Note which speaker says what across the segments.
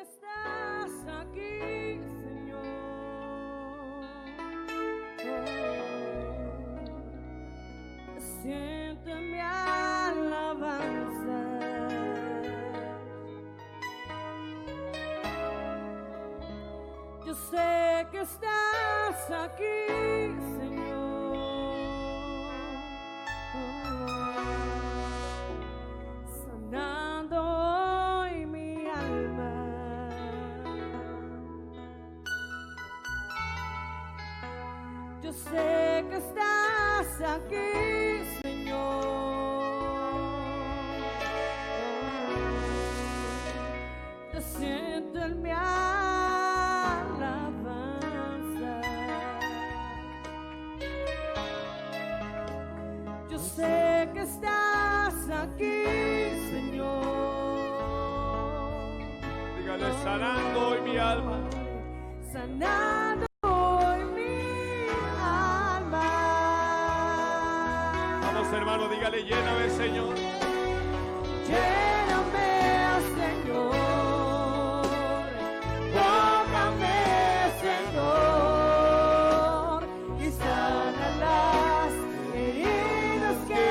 Speaker 1: que estás aquí, Señor. Siento en mi alabanza. Yo sé que estás aquí, Señor. Sanando hoy mi alma. Yo sé que estás aquí, Señor. Te siento en mi alabanza. Yo sé que estás aquí, Señor.
Speaker 2: Dígale, sanando hoy mi alma.
Speaker 1: Sanando hoy mi alma.
Speaker 2: Vamos, hermano, dígale, lléname, Señor.
Speaker 1: Lléname, Señor. Tócame, Señor. Y sana las heridas que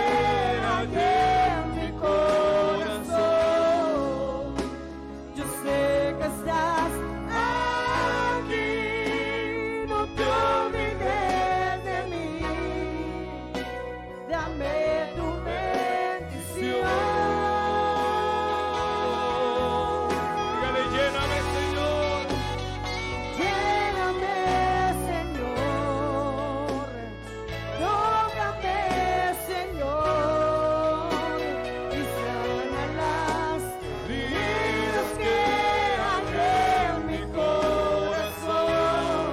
Speaker 1: hay en mi corazón. Yo sé que estás aquí. No te olvides de mí. Dame tu bendición.
Speaker 2: Dígale, lléname, Señor.
Speaker 1: Lléname, Señor. Tócame, Señor. Y sana las heridas que hay en mi corazón.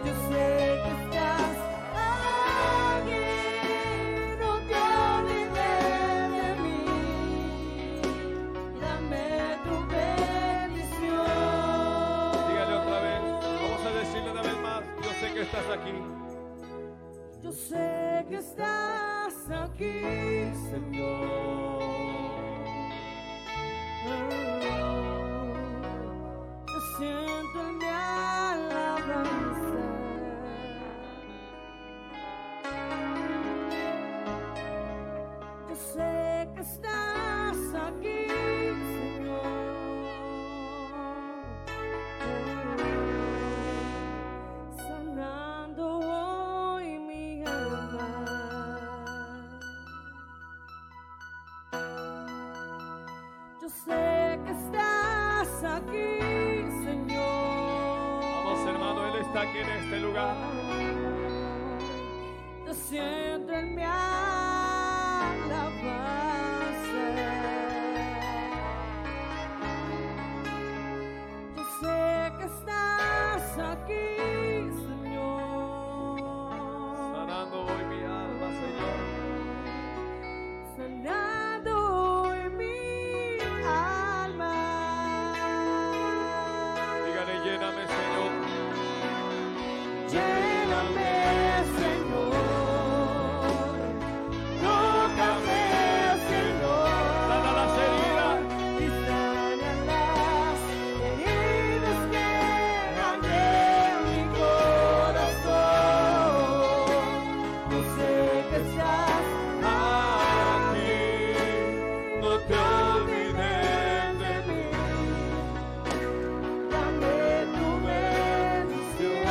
Speaker 1: Yo sé que estás aquí. No te olvides de mí. Dame tu bendición.
Speaker 2: Dígale otra vez. Vamos a decirle una vez más. Yo sé que estás aquí.
Speaker 1: Yo sé que estás aquí, Señor. Te siento en mi alabanza. Yo sé que estás aquí, Señor. Sanando hoy mi alma. Yo sé que estás aquí, Señor.
Speaker 2: Vamos, hermano, Él está aquí en este lugar.
Speaker 1: Te siento en mi alabanza. Yo sé que estás aquí, Señor.
Speaker 2: Sanando hoy mi alma, Señor.
Speaker 1: Sanando hoy mi alma.
Speaker 2: Dígale, lléname, Señor.
Speaker 1: Lléname, Señor. Tócame, Señor.
Speaker 2: Sana las heridas.
Speaker 1: Y sana las heridas que hay en mi corazón. Yo sé que estás
Speaker 2: Aquí. No te olvides de mí.
Speaker 1: Dame tu bendición.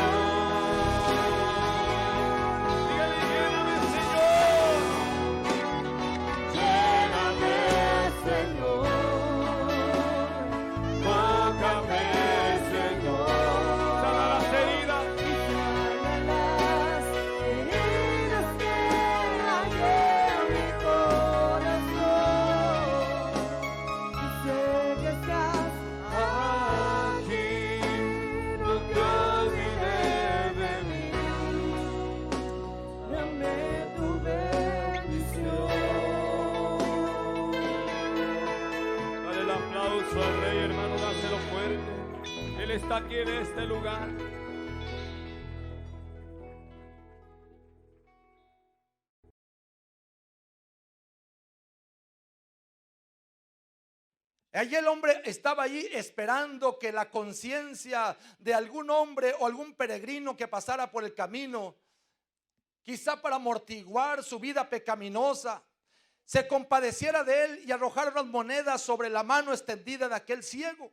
Speaker 2: Dígale, lléname, Señor.
Speaker 1: Lléname, Señor. Tócame, Señor.
Speaker 2: Sana las heridas.
Speaker 1: Y sana las heridas que hay en mi corazón. Yo sé que estás aquí. No te olvides de mí. Dame tu bendición.
Speaker 2: Dale el aplauso al Rey, hermano, dáselo fuerte. Él está aquí en este lugar.
Speaker 3: Allí el hombre estaba allí esperando que la conciencia de algún hombre o algún peregrino que pasara por el camino, quizá para amortiguar su vida pecaminosa, se compadeciera de él y arrojara unas monedas sobre la mano extendida de aquel ciego.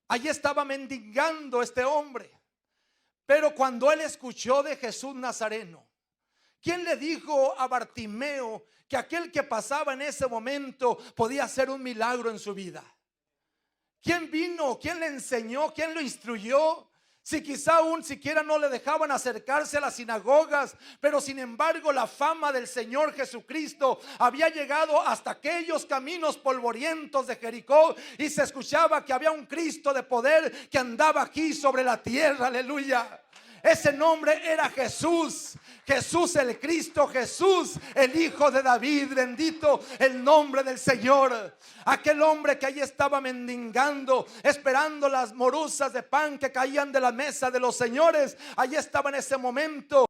Speaker 3: Allí estaba mendigando este hombre. Pero cuando él escuchó de Jesús Nazareno, ¿quién le dijo a Bartimeo que aquel que pasaba en ese momento podía hacer un milagro en su vida? ¿Quién vino? ¿Quién le enseñó? ¿Quién lo instruyó? Si quizá aún siquiera no le dejaban acercarse a las sinagogas, pero sin embargo la fama del Señor Jesucristo había llegado hasta aquellos caminos polvorientos de Jericó, y se escuchaba que había un Cristo de poder que andaba aquí sobre la tierra. Aleluya. Ese nombre era Jesús, Jesús el Cristo, Jesús el Hijo de David. Bendito el nombre del Señor. Aquel hombre que allí estaba mendigando, esperando las morusas de pan que caían de la mesa de los señores, allí estaba en ese momento.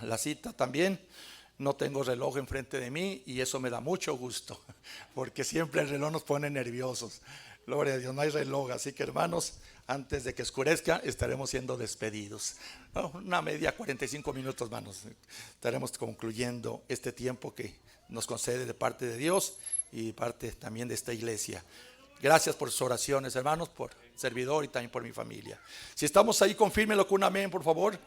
Speaker 3: La cita también. No tengo reloj enfrente de mí y eso me da mucho gusto, porque siempre el reloj nos pone nerviosos. Gloria a Dios, no hay reloj. Así que, hermanos, antes de que oscurezca estaremos siendo despedidos. Una media 45 minutos, hermanos. Estaremos concluyendo este tiempo que nos concede de parte de Dios y parte también de esta iglesia. Gracias por sus oraciones, hermanos, por servidor y también por mi familia. Si estamos ahí, confírmelo con un amén, por favor.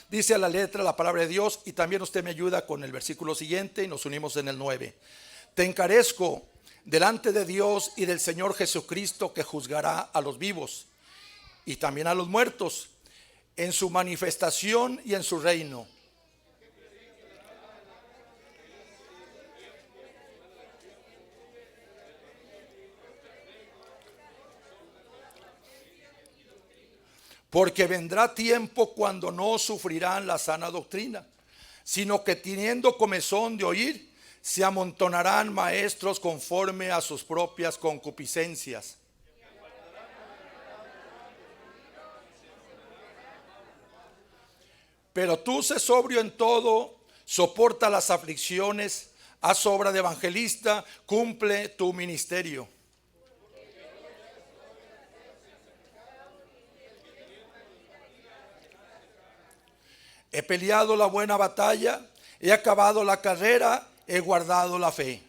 Speaker 3: Dice a la letra la palabra de Dios, y también usted me ayuda con el versículo siguiente y nos unimos en el 9. Te encarezco delante de Dios y del Señor Jesucristo, que juzgará a los vivos y también a los muertos en su manifestación y en su reino. Porque vendrá tiempo cuando no sufrirán la sana doctrina, sino que teniendo comezón de oír, se amontonarán maestros conforme a sus propias concupiscencias. Pero tú sé sobrio en todo, soporta las aflicciones, haz obra de evangelista, cumple tu ministerio. He peleado la buena batalla, he acabado la carrera, he guardado la fe.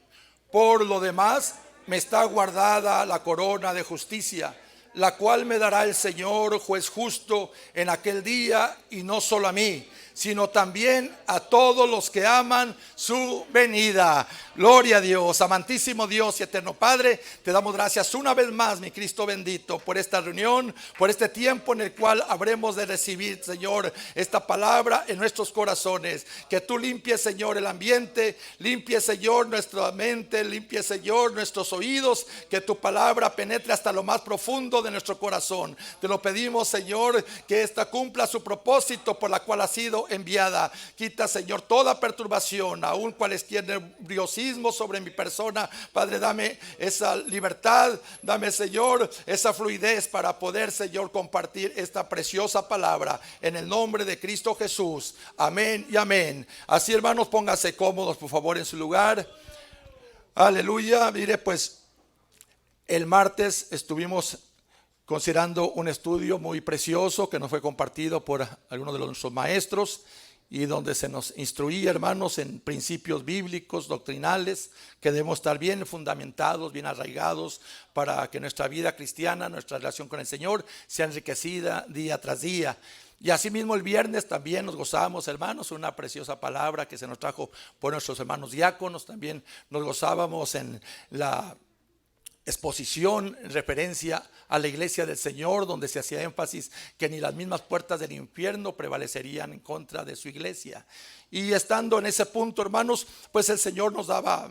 Speaker 3: Por lo demás, me está guardada la corona de justicia, la cual me dará el Señor, juez justo, en aquel día, y no solo a mí, sino también a todos los que aman su venida. Gloria a Dios. Amantísimo Dios y eterno Padre, te damos gracias una vez más, mi Cristo bendito, por esta reunión, por este tiempo en el cual habremos de recibir, Señor, esta palabra en nuestros corazones. Que tú limpies, Señor, el ambiente, limpies, Señor, nuestra mente, limpies, Señor, nuestros oídos, que tu palabra penetre hasta lo más profundo de nuestro corazón. Te lo pedimos, Señor, que esta cumpla su propósito por la cual ha sido enviada. Quita, Señor, toda perturbación, aun cualquier nerviosismo sobre mi persona. Padre, dame esa libertad, dame, Señor, esa fluidez para poder, Señor, compartir esta preciosa palabra en el nombre de Cristo Jesús. Amén y amén. Así, hermanos, pónganse cómodos, por favor, en su lugar. Aleluya. Mire, pues el martes estuvimos considerando un estudio muy precioso que nos fue compartido por algunos de nuestros maestros, y donde se nos instruía, hermanos, en principios bíblicos, doctrinales, que debemos estar bien fundamentados, bien arraigados, para que nuestra vida cristiana, nuestra relación con el Señor, sea enriquecida día tras día. Y asimismo el viernes también nos gozábamos, hermanos, una preciosa palabra que se nos trajo por nuestros hermanos diáconos. También nos gozábamos en la exposición en referencia a la iglesia del Señor, donde se hacía énfasis que ni las mismas puertas del infierno prevalecerían en contra de su iglesia. Y estando en ese punto, hermanos, pues el Señor nos daba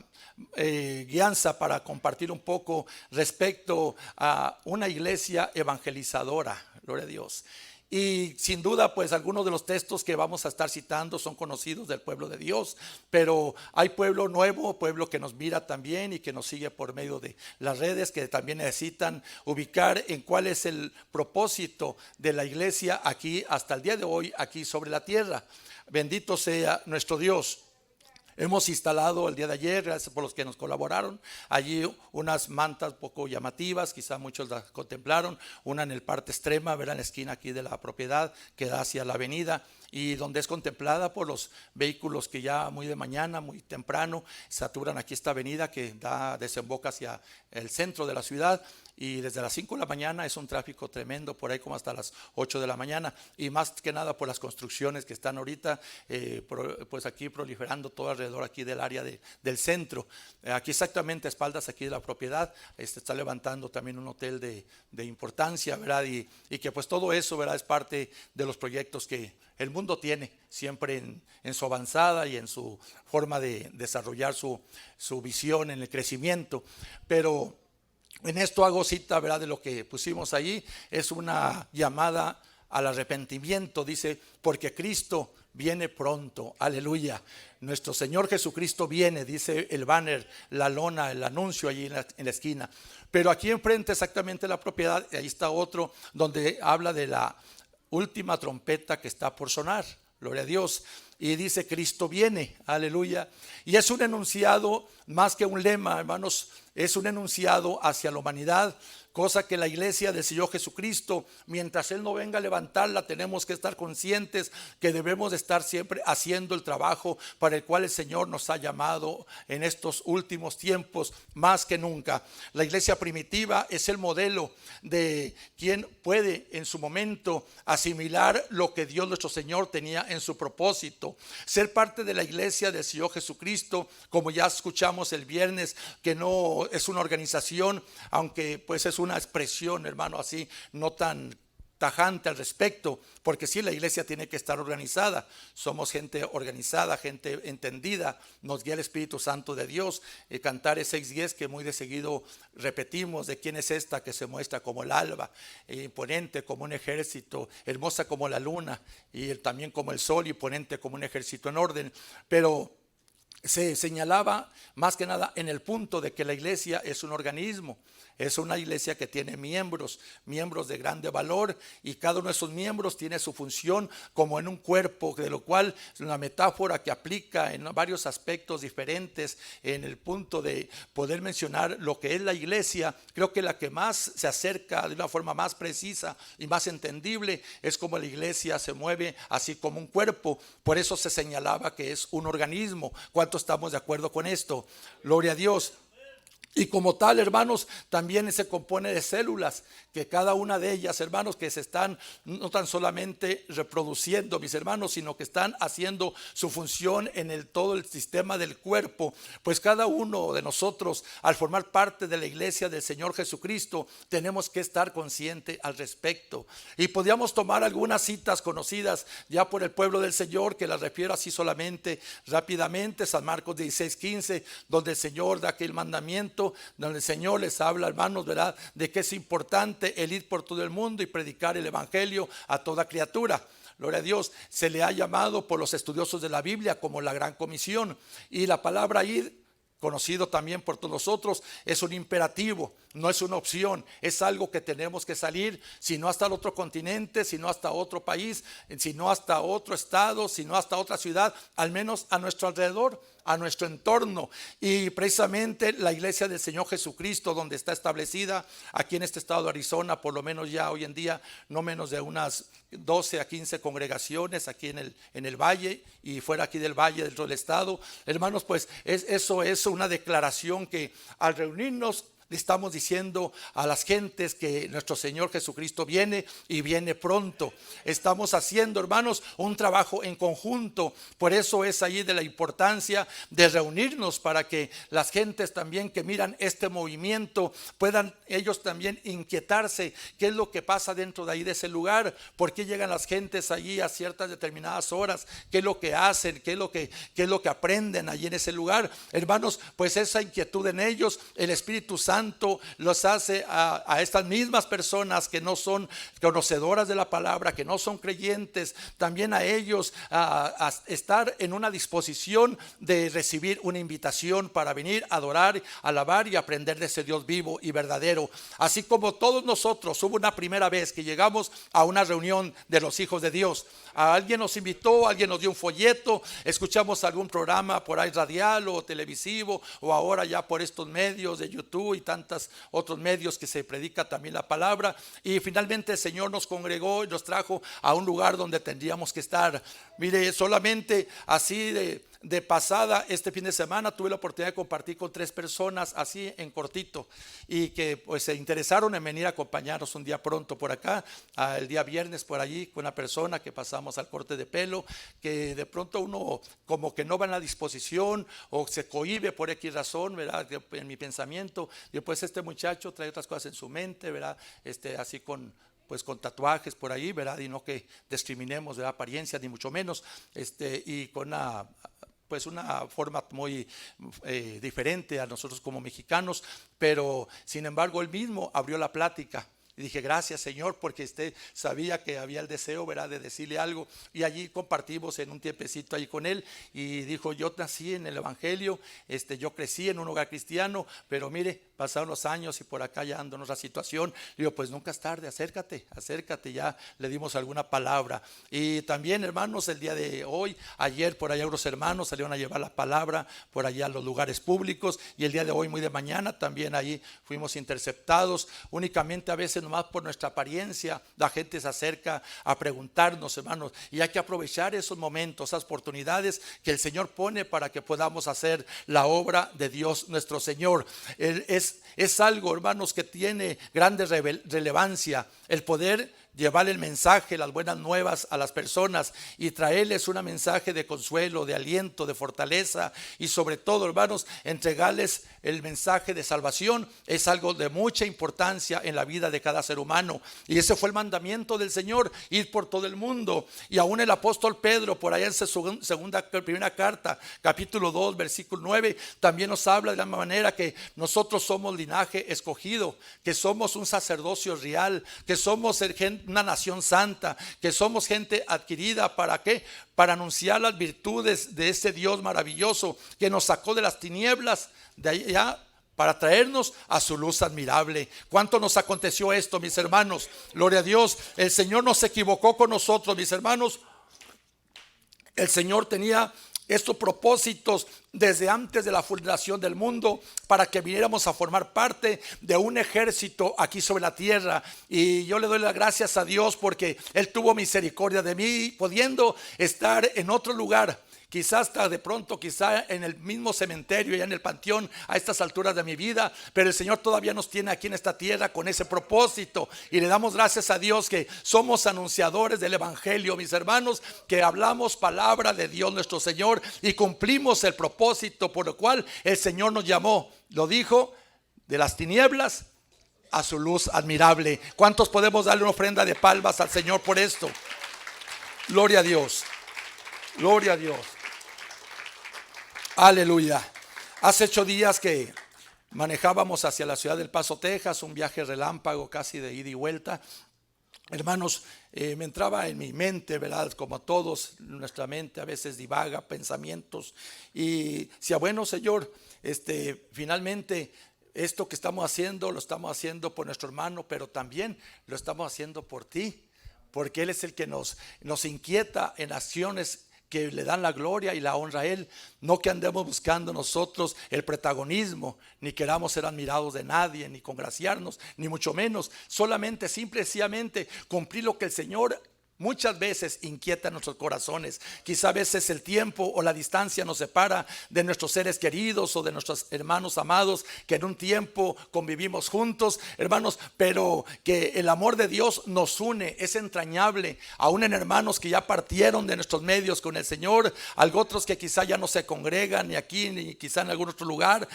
Speaker 3: guianza para compartir un poco respecto a una iglesia evangelizadora. Gloria a Dios. Y sin duda, pues algunos de los textos que vamos a estar citando son conocidos del pueblo de Dios, pero hay pueblo nuevo, pueblo que nos mira también y que nos sigue por medio de las redes, que también necesitan ubicar en cuál es el propósito de la iglesia aquí hasta el día de hoy, aquí sobre la tierra. Bendito sea nuestro Dios. Hemos instalado el día de ayer, gracias por los que nos colaboraron, allí unas mantas poco llamativas, quizá muchos las contemplaron, una en el parte extrema, verán en la esquina aquí de la propiedad que da hacia la avenida, y donde es contemplada por los vehículos que ya muy de mañana, muy temprano, saturan aquí esta avenida que desemboca hacia el centro de la ciudad. Y desde las 5 de la mañana es un tráfico tremendo, por ahí como hasta las 8 de la mañana, y más que nada por las construcciones que están ahorita, pues aquí proliferando todo alrededor aquí del área del centro. Aquí exactamente a espaldas aquí de la propiedad, está levantando también un hotel de importancia, ¿verdad? Y que pues todo eso, ¿verdad?, es parte de los proyectos que el mundo tiene siempre en su avanzada y en su forma de desarrollar su visión en el crecimiento. Pero en esto hago cita, ¿verdad?, de lo que pusimos allí. Es una llamada al arrepentimiento, dice, porque Cristo viene pronto, aleluya. Nuestro Señor Jesucristo viene, dice el banner, la lona, el anuncio allí en la esquina. Pero aquí enfrente exactamente la propiedad, ahí está otro donde habla de la última trompeta que está por sonar, gloria a Dios. Y dice Cristo viene, aleluya. Y es un enunciado más que un lema, hermanos, es un enunciado hacia la humanidad, cosa que la iglesia del Señor Jesucristo, mientras Él no venga a levantarla, tenemos que estar conscientes que debemos de estar siempre haciendo el trabajo para el cual el Señor nos ha llamado en estos últimos tiempos, más que nunca. La iglesia primitiva es el modelo de quien puede en su momento asimilar lo que Dios nuestro Señor tenía en su propósito. Ser parte de la iglesia del Señor Jesucristo, como ya escuchamos el viernes, que no es una organización, aunque pues es una expresión, hermano, así no tan tajante al respecto, porque sí, la iglesia tiene que estar organizada. Somos gente organizada, gente entendida, nos guía el Espíritu Santo de Dios. Cantares 6:10 que muy de seguido repetimos, de quién es esta que se muestra como el alba, imponente como un ejército, hermosa como la luna, y también como el sol, imponente como un ejército en orden. Pero se señalaba más que nada en el punto de que la iglesia es un organismo. Es una iglesia que tiene miembros de grande valor, y cada uno de esos miembros tiene su función como en un cuerpo, de lo cual es una metáfora que aplica en varios aspectos diferentes. En el punto de poder mencionar lo que es la iglesia, creo que la que más se acerca de una forma más precisa y más entendible es como la iglesia se mueve así como un cuerpo. Por eso se señalaba que es un organismo. ¿Cuántos estamos de acuerdo con esto? Gloria a Dios. Y como tal, hermanos, también se compone de células, que cada una de ellas, hermanos, que se están no tan solamente reproduciendo, mis hermanos, sino que están haciendo su función en todo el sistema del cuerpo. Pues cada uno de nosotros, al formar parte de la iglesia del Señor Jesucristo, tenemos que estar conscientes al respecto. Y podríamos tomar algunas citas conocidas ya por el pueblo del Señor, que las refiero así solamente rápidamente. San Marcos 16:15, donde el Señor da aquel mandamiento, donde el Señor les habla, hermanos, ¿verdad?, de que es importante el ir por todo el mundo y predicar el evangelio a toda criatura. Gloria a Dios. Se le ha llamado por los estudiosos de la Biblia como la gran comisión, y la palabra ir, conocido también por todos nosotros, es un imperativo, no es una opción, es algo que tenemos que salir, si no hasta el otro continente, si no hasta otro país, si no hasta otro estado, si no hasta otra ciudad, al menos a nuestro alrededor, a nuestro entorno. Y precisamente la iglesia del Señor Jesucristo, donde está establecida aquí en este estado de Arizona, por lo menos ya hoy en día no menos de unas 12 a 15 congregaciones aquí en el valle y fuera aquí del valle dentro del estado, hermanos, pues eso es una declaración que al reunirnos le estamos diciendo a las gentes que nuestro Señor Jesucristo viene y viene pronto. Estamos haciendo, hermanos, un trabajo en conjunto. Por eso es allí de la importancia de reunirnos, para que las gentes también que miran este movimiento puedan ellos también inquietarse. ¿Qué es lo que pasa dentro de ahí de ese lugar? ¿Por qué llegan las gentes allí a ciertas determinadas horas? ¿Qué es lo que hacen? ¿Qué es lo que aprenden allí en ese lugar? Hermanos, pues esa inquietud en ellos, el Espíritu Santo Santo los hace a estas mismas personas que no son conocedoras de la palabra, que no son creyentes, también a ellos a estar en una disposición de recibir una invitación para venir a adorar, alabar y aprender de ese Dios vivo y verdadero. Así como todos nosotros, hubo una primera vez que llegamos a una reunión de los hijos de Dios. Alguien nos invitó, alguien nos dio un folleto, escuchamos algún programa por ahí radial o televisivo, o ahora ya por estos medios de YouTube y tantos otros medios que se predica también la palabra, y finalmente el Señor nos congregó y nos trajo a un lugar donde tendríamos que estar. Mire, solamente así de pasada, este fin de semana tuve la oportunidad de compartir con 3 personas así en cortito, y que pues se interesaron en venir a acompañarnos un día pronto por acá, el día viernes por allí, con una persona que pasamos al corte de pelo, que de pronto uno como que no va en la disposición o se cohíbe por X razón, ¿verdad? En mi pensamiento, y pues este muchacho trae otras cosas en su mente, ¿verdad? Así con tatuajes por ahí, ¿verdad? Y no que discriminemos de apariencia, ni mucho menos, y con una forma muy diferente a nosotros como mexicanos, pero sin embargo él mismo abrió la plática. Y dije, gracias Señor, porque usted sabía que había el deseo, ¿verdad?, de decirle algo. Y allí compartimos en un tiempecito ahí con él. Y dijo, yo nací en el Evangelio, yo crecí en un hogar cristiano, pero mire, pasaron los años y por acá ya ando en otra situación. Digo, pues nunca es tarde, acércate, ya le dimos alguna palabra. Y también, hermanos, el día de hoy, ayer por allá unos hermanos salieron a llevar la palabra por allá a los lugares públicos. Y el día de hoy, muy de mañana, también ahí fuimos interceptados. Únicamente a veces nomás por nuestra apariencia la gente se acerca a preguntarnos, hermanos, y hay que aprovechar esos momentos, esas oportunidades que el Señor pone para que podamos hacer la obra de Dios nuestro Señor. Es algo, hermanos, que tiene grande relevancia, el poder llevar el mensaje, las buenas nuevas a las personas y traerles un mensaje de consuelo, de aliento, de fortaleza, y sobre todo, hermanos, entregarles el mensaje de salvación. Es algo de mucha importancia en la vida de cada ser humano, y ese fue el mandamiento del Señor, ir por todo el mundo. Y aún el apóstol Pedro, por allá en su primera carta, capítulo 2, versículo 9, también nos habla de la manera que nosotros somos linaje escogido, que somos un sacerdocio real, que somos una nación santa, que somos gente adquirida. ¿Para qué? Para anunciar las virtudes de ese Dios maravilloso que nos sacó de las tinieblas de allá para traernos a su luz admirable. ¿Cuánto nos aconteció esto, mis hermanos? Gloria a Dios. El Señor no se equivocó con nosotros, mis hermanos. El Señor tenía estos propósitos desde antes de la fundación del mundo, para que viniéramos a formar parte de un ejército aquí sobre la tierra. Y yo le doy las gracias a Dios porque Él tuvo misericordia de mí, pudiendo estar en otro lugar, quizás hasta de pronto, quizá en el mismo cementerio, ya en el panteón, a estas alturas de mi vida, pero el Señor todavía nos tiene aquí en esta tierra con ese propósito, y le damos gracias a Dios que somos anunciadores del Evangelio, mis hermanos, que hablamos palabra de Dios nuestro Señor y cumplimos el propósito por el cual el Señor nos llamó. Lo dijo, de las tinieblas a su luz admirable. ¿Cuántos podemos darle una ofrenda de palmas al Señor por esto? Gloria a Dios, gloria a Dios. Aleluya. Hace 8 días que manejábamos hacia la ciudad del Paso, Texas, un viaje relámpago casi de ida y vuelta. Hermanos, me entraba en mi mente, ¿verdad? Como todos, nuestra mente a veces divaga, pensamientos. Y decía, bueno, Señor, finalmente esto que estamos haciendo, lo estamos haciendo por nuestro hermano, pero también lo estamos haciendo por ti, porque Él es el que nos inquieta en acciones que le dan la gloria y la honra a Él. No que andemos buscando nosotros el protagonismo, ni queramos ser admirados de nadie, ni congraciarnos, ni mucho menos. Solamente, simple y sencillamente cumplir lo que el Señor muchas veces inquieta nuestros corazones. Quizá a veces el tiempo o la distancia nos separa de nuestros seres queridos o de nuestros hermanos amados que en un tiempo convivimos juntos, hermanos, pero que el amor de Dios nos une, es entrañable, aún en hermanos que ya partieron de nuestros medios con el Señor, algo otros que quizá ya no se congregan ni aquí ni quizá en algún otro lugar.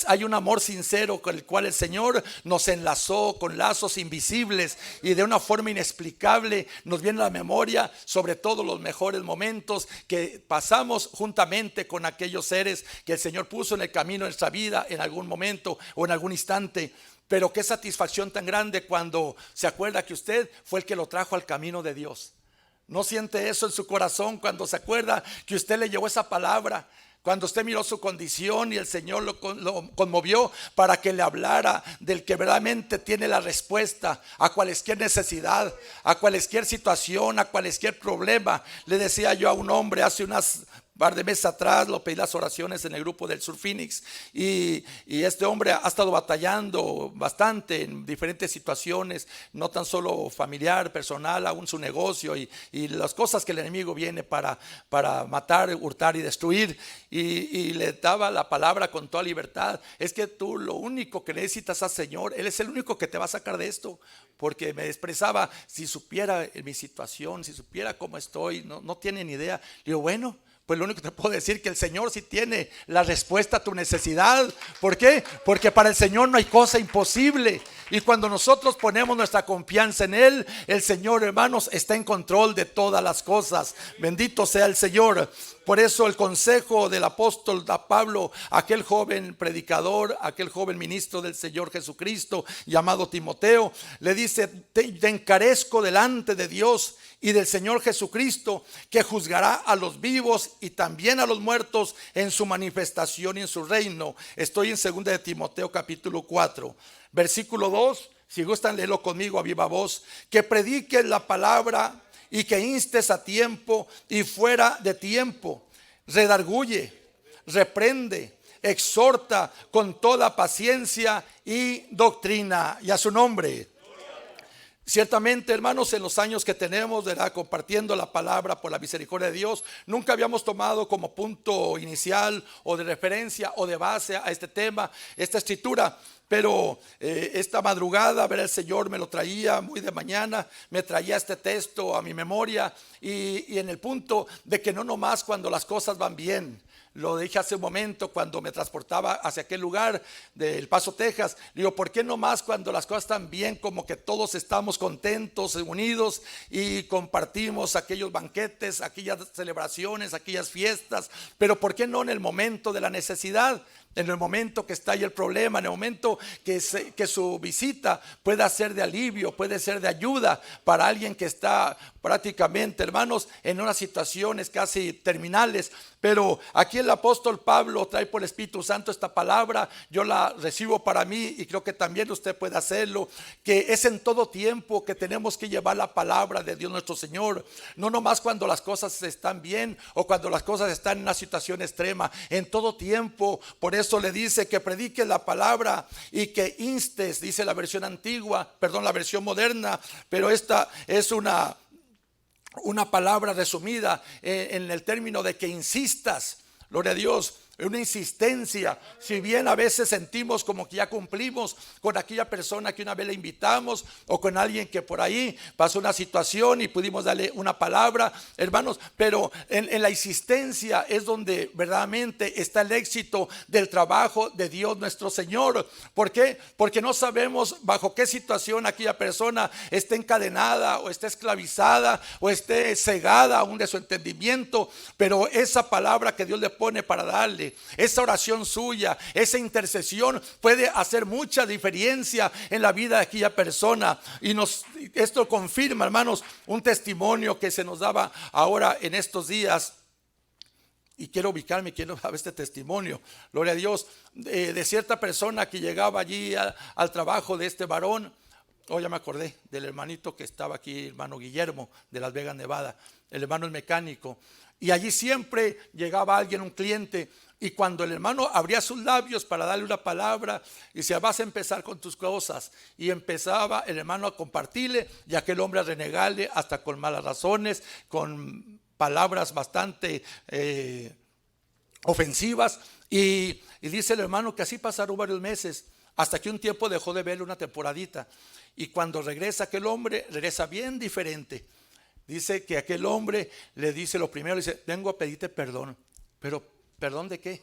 Speaker 3: Hay un amor sincero con el cual el Señor nos enlazó con lazos invisibles, y de una forma inexplicable nos viene a la memoria sobre todos los mejores momentos que pasamos juntamente con aquellos seres que el Señor puso en el camino de nuestra vida en algún momento o en algún instante. Pero qué satisfacción tan grande cuando se acuerda que usted fue el que lo trajo al camino de Dios. ¿No siente eso en su corazón cuando se acuerda que usted le llevó esa palabra? Cuando usted miró su condición y el Señor lo conmovió para que le hablara del que verdaderamente tiene la respuesta a cualquier necesidad, a cualquier situación, a cualquier problema. Le decía yo a un hombre hace unas par de meses atrás, lo pedí las oraciones en el grupo del Sur Phoenix y este hombre ha estado batallando bastante en diferentes situaciones, no tan solo familiar, personal, aún su negocio y las cosas que el enemigo viene para matar, hurtar y destruir, y le daba la palabra con toda libertad. Es que tú lo único que necesitas al Señor, Él es el único que te va a sacar de esto, porque me expresaba, si supiera mi situación, si supiera cómo estoy, no tiene ni idea. Digo, bueno, pues lo único que te puedo decir es que el Señor sí tiene la respuesta a tu necesidad. ¿Por qué? Porque para el Señor no hay cosa imposible. Y cuando nosotros ponemos nuestra confianza en Él, el Señor, hermanos, está en control de todas las cosas. Bendito sea el Señor. Por eso el consejo del apóstol Pablo, aquel joven predicador, aquel joven ministro del Señor Jesucristo, llamado Timoteo, le dice: te encarezco delante de Dios y del Señor Jesucristo, que juzgará a los vivos y también a los muertos en su manifestación y en su reino. Estoy en 2 de Timoteo capítulo 4, versículo 2. Si gustan, léelo conmigo a viva voz. Que prediques la palabra y que instes a tiempo y fuera de tiempo. Redarguye, reprende, exhorta con toda paciencia y doctrina. Y a su nombre. Ciertamente, hermanos, en los años que tenemos, ¿verdad?, compartiendo la palabra por la misericordia de Dios, nunca habíamos tomado como punto inicial o de referencia o de base a este tema, esta escritura. Pero esta madrugada, ¿verdad?, el Señor me lo traía muy de mañana, me traía este texto a mi memoria y en el punto de que no nomás cuando las cosas van bien. Lo dije hace un momento cuando me transportaba hacia aquel lugar de El Paso, Texas. Digo, ¿por qué no más cuando las cosas están bien, como que todos estamos contentos, unidos y compartimos aquellos banquetes, aquellas celebraciones, aquellas fiestas? Pero ¿por qué no en el momento de la necesidad? En el momento que está ahí el problema, en el momento que su visita pueda ser de alivio, puede ser de ayuda para alguien que está prácticamente, hermanos, en unas situaciones casi terminales. Pero aquí el apóstol Pablo trae por el Espíritu Santo esta palabra, yo la recibo para mí y creo que también usted puede hacerlo, que es en todo tiempo que tenemos que llevar la palabra de Dios nuestro Señor, no nomás cuando las cosas están bien o cuando las cosas están en una situación extrema, en todo tiempo. Por eso le dice que predique la palabra y que instes, dice la versión antigua, perdón, la versión moderna, pero esta es una palabra resumida en el término de que insistas. Gloria a Dios. Una insistencia, si bien a veces sentimos como que ya cumplimos con aquella persona que una vez le invitamos o con alguien que por ahí pasó una situación y pudimos darle una palabra, hermanos, pero en la insistencia es donde verdaderamente está el éxito del trabajo de Dios nuestro Señor. ¿Por qué? Porque no sabemos bajo qué situación aquella persona esté encadenada o esté esclavizada o esté cegada aún de su entendimiento, pero esa palabra que Dios le pone para darle, esa oración suya, esa intercesión puede hacer mucha diferencia en la vida de aquella persona. Y esto confirma, hermanos, un testimonio que se nos daba ahora en estos días. Y quiero ubicarme, quiero dar este testimonio, gloria a Dios, de cierta persona que llegaba allí al trabajo de este varón. Oh, ya me acordé del hermanito que estaba aquí, hermano Guillermo de Las Vegas, Nevada. El hermano es mecánico. Y allí siempre llegaba alguien, un cliente, y cuando el hermano abría sus labios para darle una palabra, y decía: vas a empezar con tus cosas, y empezaba el hermano a compartirle, y aquel hombre a renegarle hasta con malas razones, con palabras bastante ofensivas, y dice el hermano que así pasaron varios meses, hasta que un tiempo dejó de verle una temporadita, y cuando regresa aquel hombre, regresa bien diferente. Dice que aquel hombre le dice lo primero, le dice: vengo a pedirte perdón. Pero ¿perdón de qué?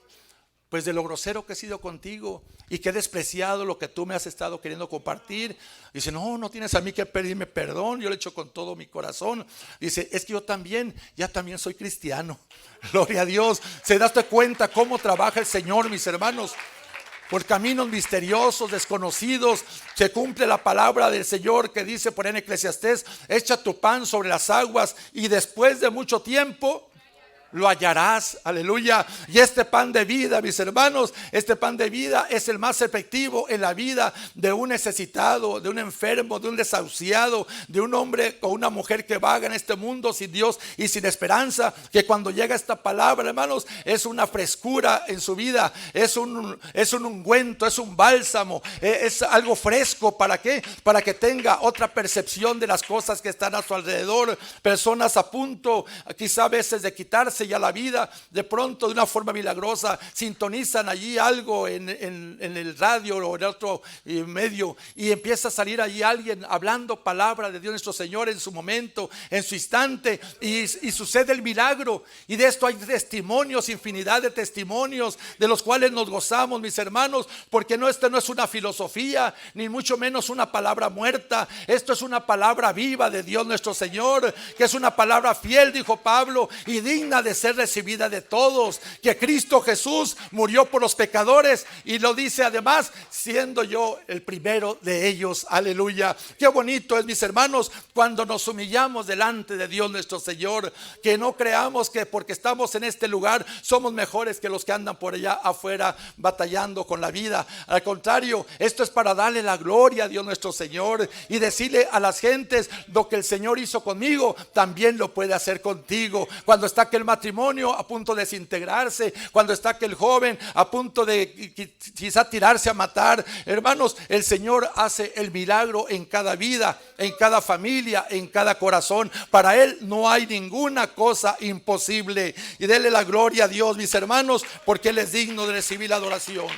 Speaker 3: pues de lo grosero que he sido contigo y que he despreciado lo que tú me has estado queriendo compartir. Dice, no tienes a mí que pedirme perdón, yo lo he hecho con todo mi corazón. Dice, es que yo también, ya también soy cristiano. Gloria a Dios. ¿Se daste cuenta cómo trabaja el Señor, mis hermanos? Por caminos misteriosos, desconocidos, se cumple la palabra del Señor que dice por en Eclesiastés, echa tu pan sobre las aguas y después de mucho tiempo lo hallarás, aleluya. Y este pan de vida, mis hermanos, este pan de vida es el más efectivo en la vida de un necesitado, de un enfermo, de un desahuciado, de un hombre o una mujer que vaga en este mundo sin Dios y sin esperanza. Que cuando llega esta palabra, hermanos, es una frescura en su vida, es un ungüento, es un bálsamo, es algo fresco. ¿Para qué? Para que tenga otra percepción de las cosas que están a su alrededor. Personas a punto, quizá a veces de quitarse ya la vida, de pronto de una forma milagrosa sintonizan allí algo en el radio o en otro medio y empieza a salir allí alguien hablando palabra de Dios nuestro Señor en su momento, en su instante, y sucede el milagro. Y de esto hay testimonios, infinidad de testimonios de los cuales nos gozamos, mis hermanos, porque esto no es una filosofía, ni mucho menos una palabra muerta. Esto es una palabra viva de Dios nuestro Señor, que es una palabra fiel, dijo Pablo, y digna de ser recibida de todos, que Cristo Jesús murió por los pecadores, y lo dice además, siendo yo el primero de ellos, aleluya. Qué bonito es, mis hermanos, cuando nos humillamos delante de Dios nuestro Señor, que no creamos que porque estamos en este lugar somos mejores que los que andan por allá afuera batallando con la vida. Al contrario, esto es para darle la gloria a Dios nuestro Señor y decirle a las gentes, lo que el Señor hizo conmigo también lo puede hacer contigo. Cuando está aquel matrimonio a punto de desintegrarse, cuando está aquel joven a punto de quizá tirarse a matar, hermanos, el Señor hace el milagro en cada vida, en cada familia, en cada corazón. Para Él no hay ninguna cosa imposible. Y denle la gloria a Dios, mis hermanos, porque Él es digno de recibir la adoración.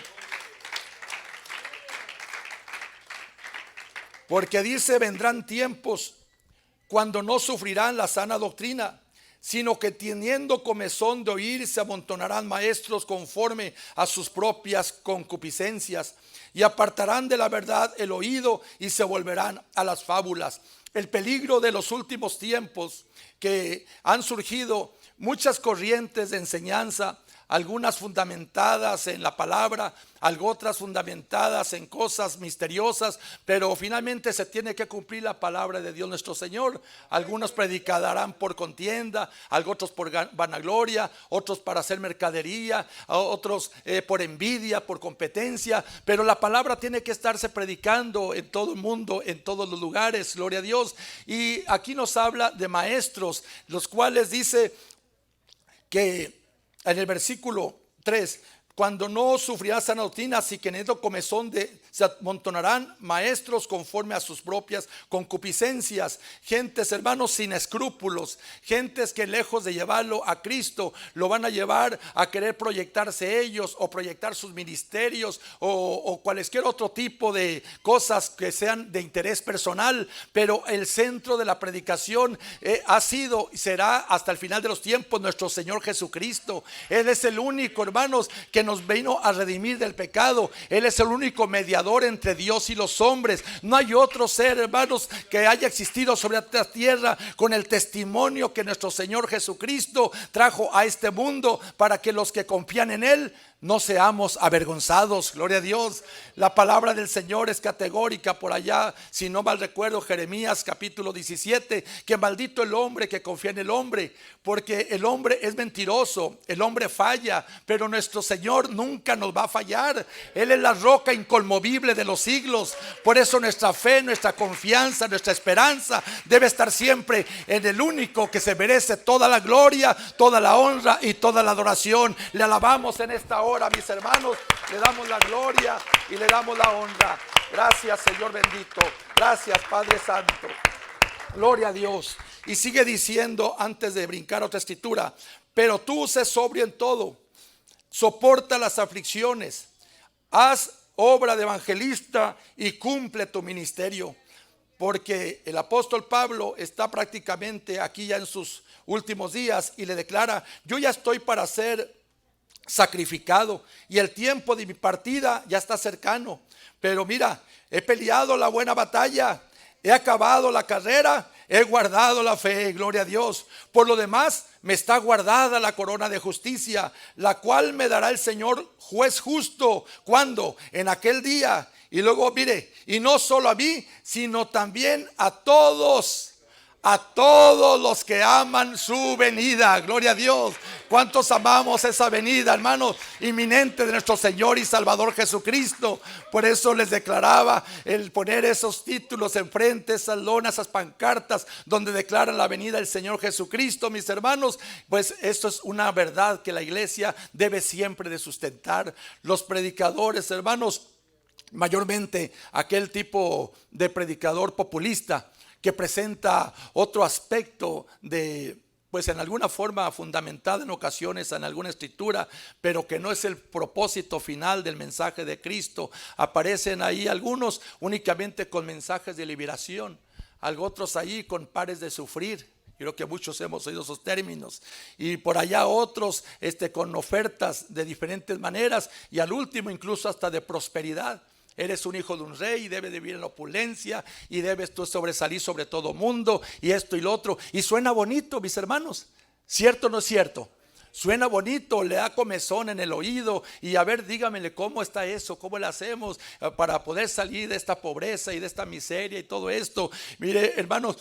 Speaker 3: Porque dice, vendrán tiempos cuando no sufrirán la sana doctrina, sino que teniendo comezón de oír, se amontonarán maestros conforme a sus propias concupiscencias, y apartarán de la verdad el oído y se volverán a las fábulas. El peligro de los últimos tiempos, que han surgido muchas corrientes de enseñanza, algunas fundamentadas en la palabra, otras fundamentadas en cosas misteriosas, pero finalmente se tiene que cumplir la palabra de Dios nuestro Señor. Algunos predicarán por contienda, otros por vanagloria, otros para hacer mercadería, otros por envidia, por competencia, pero la palabra tiene que estarse predicando en todo el mundo, en todos los lugares, gloria a Dios. Y aquí nos habla de maestros, los cuales dice que en el versículo 3, cuando no sufrirá sana doctrina, así que en esto comezón se amontonarán maestros conforme a sus propias concupiscencias. Gentes, hermanos, sin escrúpulos, gentes que lejos de llevarlo a Cristo, lo van a llevar a querer proyectarse ellos o proyectar sus ministerios o cualquier otro tipo de cosas que sean de interés personal. Pero el centro de la predicación ha sido y será hasta el final de los tiempos nuestro Señor Jesucristo. Él es el único, hermanos, que nos vino a redimir del pecado. Él es el único mediador entre Dios y los hombres. No hay otro ser, hermanos, que haya existido sobre esta tierra con el testimonio que nuestro Señor Jesucristo trajo a este mundo, para que los que confían en Él no seamos avergonzados. Gloria a Dios. La palabra del Señor es categórica por allá, si no mal recuerdo, Jeremías capítulo 17, que maldito el hombre que confía en el hombre, porque el hombre es mentiroso, el hombre falla, pero nuestro Señor nunca nos va a fallar. Él es la roca inconmovible de los siglos. Por eso nuestra fe, nuestra confianza, nuestra esperanza debe estar siempre en el único que se merece toda la gloria, toda la honra y toda la adoración. Le alabamos en esta hora, mis hermanos, le damos la gloria y le damos la honra. Gracias, Señor bendito. Gracias, Padre Santo. Gloria a Dios. Y sigue diciendo, antes de brincar a otra escritura, pero tú sé sobrio en todo, soporta las aflicciones, haz obra de evangelista y cumple tu ministerio. Porque el apóstol Pablo está prácticamente aquí ya en sus últimos días y le declara, yo ya estoy para ser sacrificado y el tiempo de mi partida ya está cercano. Pero mira, he peleado la buena batalla, he acabado la carrera, he guardado la fe, gloria a Dios. Por lo demás, me está guardada la corona de justicia, la cual me dará el Señor juez justo. ¿Cuándo? En aquel día. Y luego mire, y no solo a mí, sino también a todos los que aman su venida. Gloria a Dios. ¿Cuántos amamos esa venida, hermanos? Inminente de nuestro Señor y Salvador Jesucristo. Por eso les declaraba el poner esos títulos enfrente, esas lonas, esas pancartas donde declaran la venida del Señor Jesucristo, mis hermanos. Pues esto es una verdad que la iglesia debe siempre de sustentar. Los predicadores, hermanos, mayormente aquel tipo de predicador populista que presenta otro aspecto de, pues en alguna forma fundamentada en ocasiones en alguna escritura, pero que no es el propósito final del mensaje de Cristo. Aparecen ahí algunos únicamente con mensajes de liberación, otros ahí con pares de sufrir. Creo que muchos hemos oído esos términos. Y por allá otros con ofertas de diferentes maneras, y al último incluso hasta de prosperidad. Eres un hijo de un rey y debes de vivir en la opulencia y debes tú sobresalir sobre todo mundo y esto y lo otro. Y suena bonito, mis hermanos. ¿Cierto o no es cierto? Suena bonito, le da comezón en el oído. Y a ver, dígamele cómo está eso, cómo le hacemos para poder salir de esta pobreza y de esta miseria y todo esto. Mire, hermanos,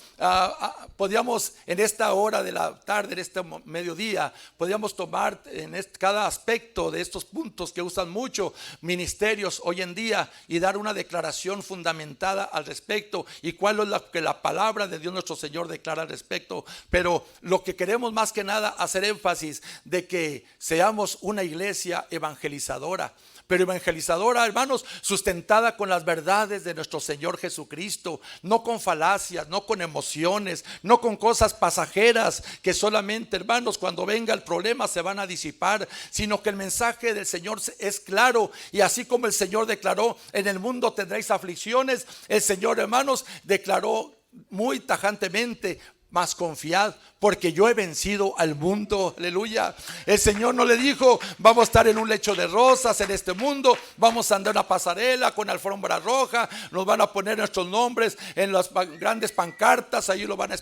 Speaker 3: podríamos en esta hora de la tarde, en este mediodía, podríamos tomar en cada aspecto de estos puntos que usan mucho ministerios hoy en día y dar una declaración fundamentada al respecto. Y cuál es lo que la palabra de Dios nuestro Señor declara al respecto. Pero lo que queremos más que nada hacer énfasis de que seamos una iglesia evangelizadora, pero evangelizadora, hermanos, sustentada con las verdades de nuestro Señor Jesucristo, no con falacias, no con emociones, no con cosas pasajeras que solamente, hermanos, cuando venga el problema se van a disipar, sino que el mensaje del Señor es claro. Y así como el Señor declaró: en el mundo tendréis aflicciones, el Señor, hermanos, declaró muy tajantemente: mas confiad, porque yo he vencido al mundo. Aleluya. El Señor no le dijo: vamos a estar en un lecho de rosas en este mundo, vamos a andar en una pasarela con alfombra roja, nos van a poner nuestros nombres en las grandes pancartas, ahí lo van a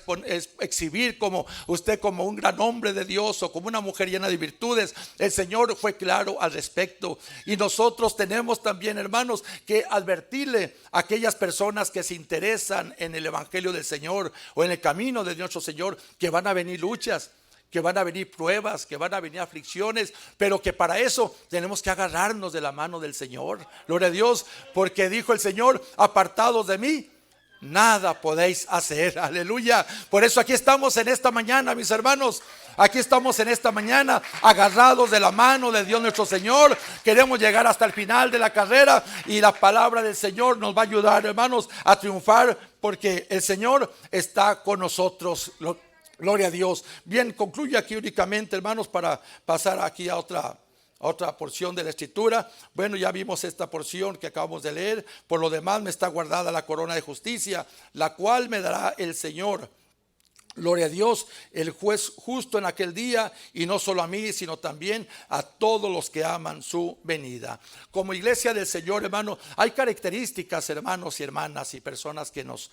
Speaker 3: exhibir como usted, como un gran hombre de Dios o como una mujer llena de virtudes. El Señor fue claro al respecto. Y nosotros tenemos también, hermanos, que advertirle a aquellas personas que se interesan en el evangelio del Señor o en el camino de nuestro Señor, que van a venir luchas, que van a venir pruebas, que van a venir aflicciones, pero que para eso tenemos que agarrarnos de la mano del Señor. Gloria a Dios, porque dijo el Señor: apartados de mí, nada podéis hacer. Aleluya. Por eso aquí estamos en esta mañana, mis hermanos. Aquí estamos en esta mañana agarrados de la mano de Dios nuestro Señor. Queremos llegar hasta el final de la carrera y la palabra del Señor nos va a ayudar, hermanos, a triunfar, porque el Señor está con nosotros. Gloria a Dios. Bien, concluyo aquí únicamente, hermanos, para pasar aquí a otra porción de la escritura. Bueno, ya vimos esta porción que acabamos de leer. Por lo demás, me está guardada la corona de justicia, la cual me dará el Señor. Gloria a Dios, el juez justo en aquel día, y no solo a mí, sino también a todos los que aman su venida. Como iglesia del Señor, hermano, hay características, hermanos y hermanas y personas que nos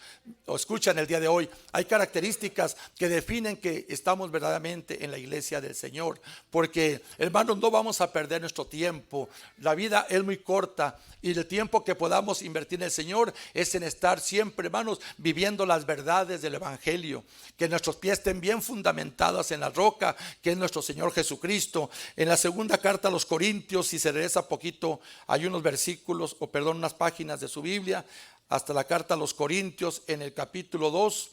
Speaker 3: escuchan el día de hoy. Hay características que definen que estamos verdaderamente en la iglesia del Señor. Porque, hermanos, no vamos a perder nuestro tiempo. La vida es muy corta y el tiempo que podamos invertir en el Señor es en estar siempre, hermanos, viviendo las verdades del evangelio. Que nuestros pies estén bien fundamentados en la roca, que es nuestro Señor Jesucristo. En la segunda carta a los Corintios, si se regresa poquito, hay unos versículos, unas páginas de su Biblia, hasta la carta a los Corintios, en el capítulo 2.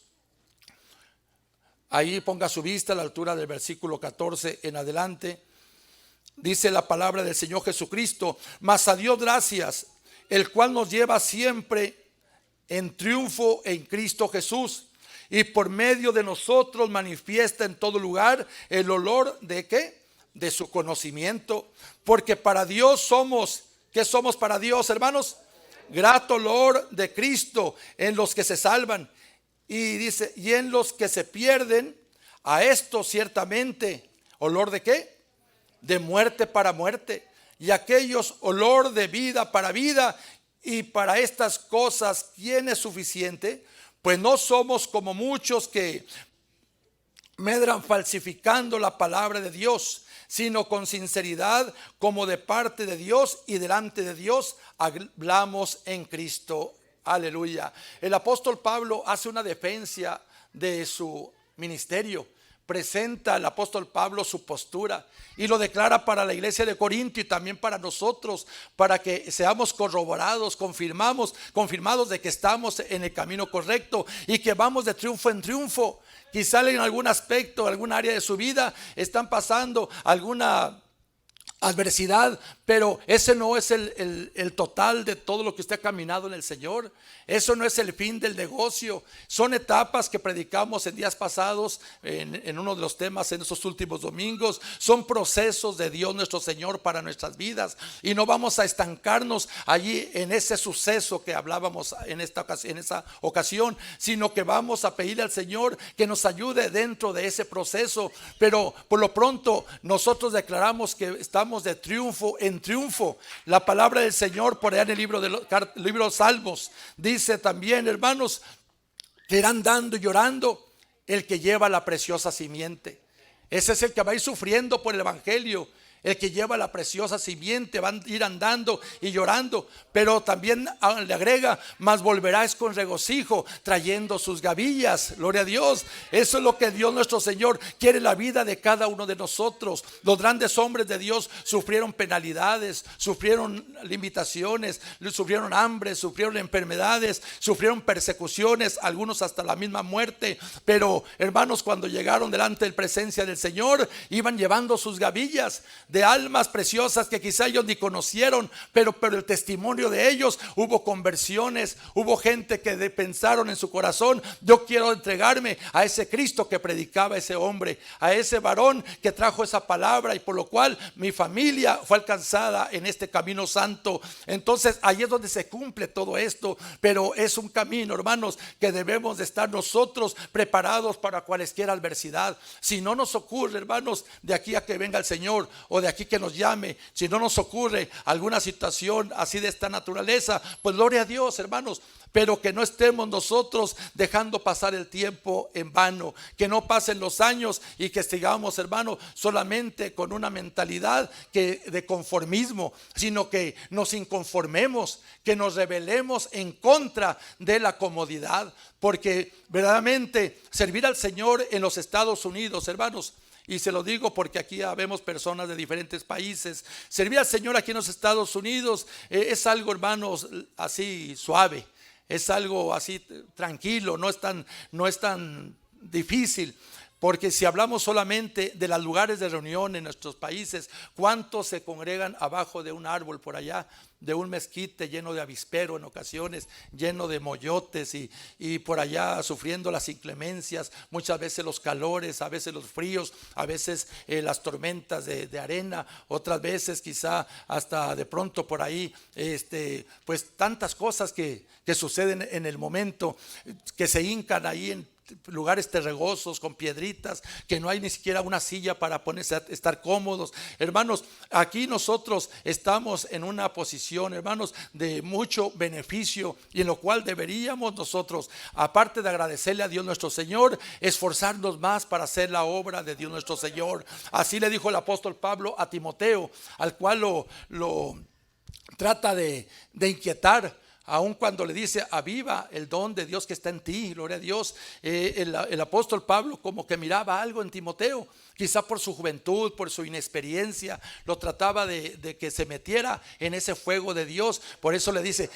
Speaker 3: Ahí ponga su vista a la altura del versículo 14 en adelante. Dice la palabra del Señor Jesucristo: mas a Dios gracias, el cual nos lleva siempre en triunfo en Cristo Jesús, y por medio de nosotros manifiesta en todo lugar el olor de ¿qué? De su conocimiento. Porque para Dios somos, ¿qué somos para Dios, hermanos? Grato olor de Cristo en los que se salvan. Y dice: y en los que se pierden, a esto ciertamente, ¿olor de qué? de muerte para muerte, y aquellos olor de vida para vida. Y para estas cosas, ¿quién es suficiente? Pues no somos como muchos que medran falsificando la palabra de Dios, sino con sinceridad, como de parte de Dios y delante de Dios, hablamos en Cristo. Aleluya. El apóstol Pablo hace una defensa de su ministerio. Presenta el apóstol Pablo su postura y lo declara para la iglesia de Corinto y también para nosotros, para que seamos corroborados, confirmados de que estamos en el camino correcto y que vamos de triunfo en triunfo. Quizá en algún aspecto, algún área de su vida están pasando alguna adversidad, pero ese no es el total de todo lo que usted ha caminado en el Señor. Eso no es el fin del negocio. Son etapas que predicamos en días pasados en uno de los temas en estos últimos domingos. Son procesos de Dios nuestro Señor para nuestras vidas, y no vamos a estancarnos allí en ese suceso que hablábamos en esa ocasión, sino que vamos a pedirle al Señor que nos ayude dentro de ese proceso. Pero por lo pronto nosotros declaramos que estamos de triunfo en triunfo. La palabra del Señor por allá en el libro de Salmos dice también, hermanos, que irán dando y llorando el que lleva la preciosa simiente. Ese es el que va a ir sufriendo por el evangelio. El que lleva la preciosa simiente van a ir andando y llorando, pero también le agrega, mas volverás con regocijo trayendo sus gavillas. Gloria a Dios. Eso es lo que Dios nuestro Señor quiere en la vida de cada uno de nosotros. Los grandes hombres de Dios sufrieron penalidades, sufrieron limitaciones, sufrieron hambre, sufrieron enfermedades, sufrieron persecuciones, algunos hasta la misma muerte. Pero hermanos, cuando llegaron delante de la presencia del Señor, iban llevando sus gavillas de almas preciosas que quizá ellos ni conocieron, pero el testimonio de ellos, hubo conversiones, hubo gente que pensaron en su corazón, yo quiero entregarme a ese Cristo que predicaba ese hombre, a ese varón que trajo esa palabra, y por lo cual mi familia fue alcanzada en este camino santo. Entonces ahí es donde se cumple todo esto, pero es un camino, hermanos, que debemos de estar nosotros preparados para cualquier adversidad. Si no nos ocurre, hermanos, de aquí a que venga el Señor, o de aquí que nos llame, si no nos ocurre alguna situación así de esta naturaleza, pues gloria a Dios, hermanos, pero que no estemos nosotros dejando pasar el tiempo en vano, que no pasen los años y que sigamos, hermanos, solamente con una mentalidad de conformismo, sino que nos inconformemos, que nos rebelemos en contra de la comodidad, porque verdaderamente servir al Señor en los Estados Unidos, hermanos, y se lo digo porque aquí vemos personas de diferentes países, servir al Señor aquí en los Estados Unidos es algo, hermanos, así suave, es algo así tranquilo, no es tan difícil. Porque si hablamos solamente de los lugares de reunión en nuestros países, ¿cuántos se congregan abajo de un árbol por allá, de un mezquite lleno de avispero en ocasiones, lleno de moyotes, y por allá sufriendo las inclemencias, muchas veces los calores, a veces los fríos, a veces las tormentas de arena, otras veces quizá hasta de pronto por ahí, pues tantas cosas que suceden en el momento, que se hincan ahí en lugares terregosos con piedritas, que no hay ni siquiera una silla para ponerse a estar cómodos. Hermanos, aquí nosotros estamos en una posición, hermanos, de mucho beneficio, y en lo cual deberíamos nosotros, aparte de agradecerle a Dios nuestro Señor, esforzarnos más para hacer la obra de Dios nuestro Señor. Así le dijo el apóstol Pablo a Timoteo, al cual lo trata de inquietar. Aun cuando le dice, aviva el don de Dios que está en ti, gloria a Dios. El apóstol Pablo como que miraba algo en Timoteo, quizá por su juventud, por su inexperiencia, lo trataba de que se metiera en ese fuego de Dios. Por eso le dice,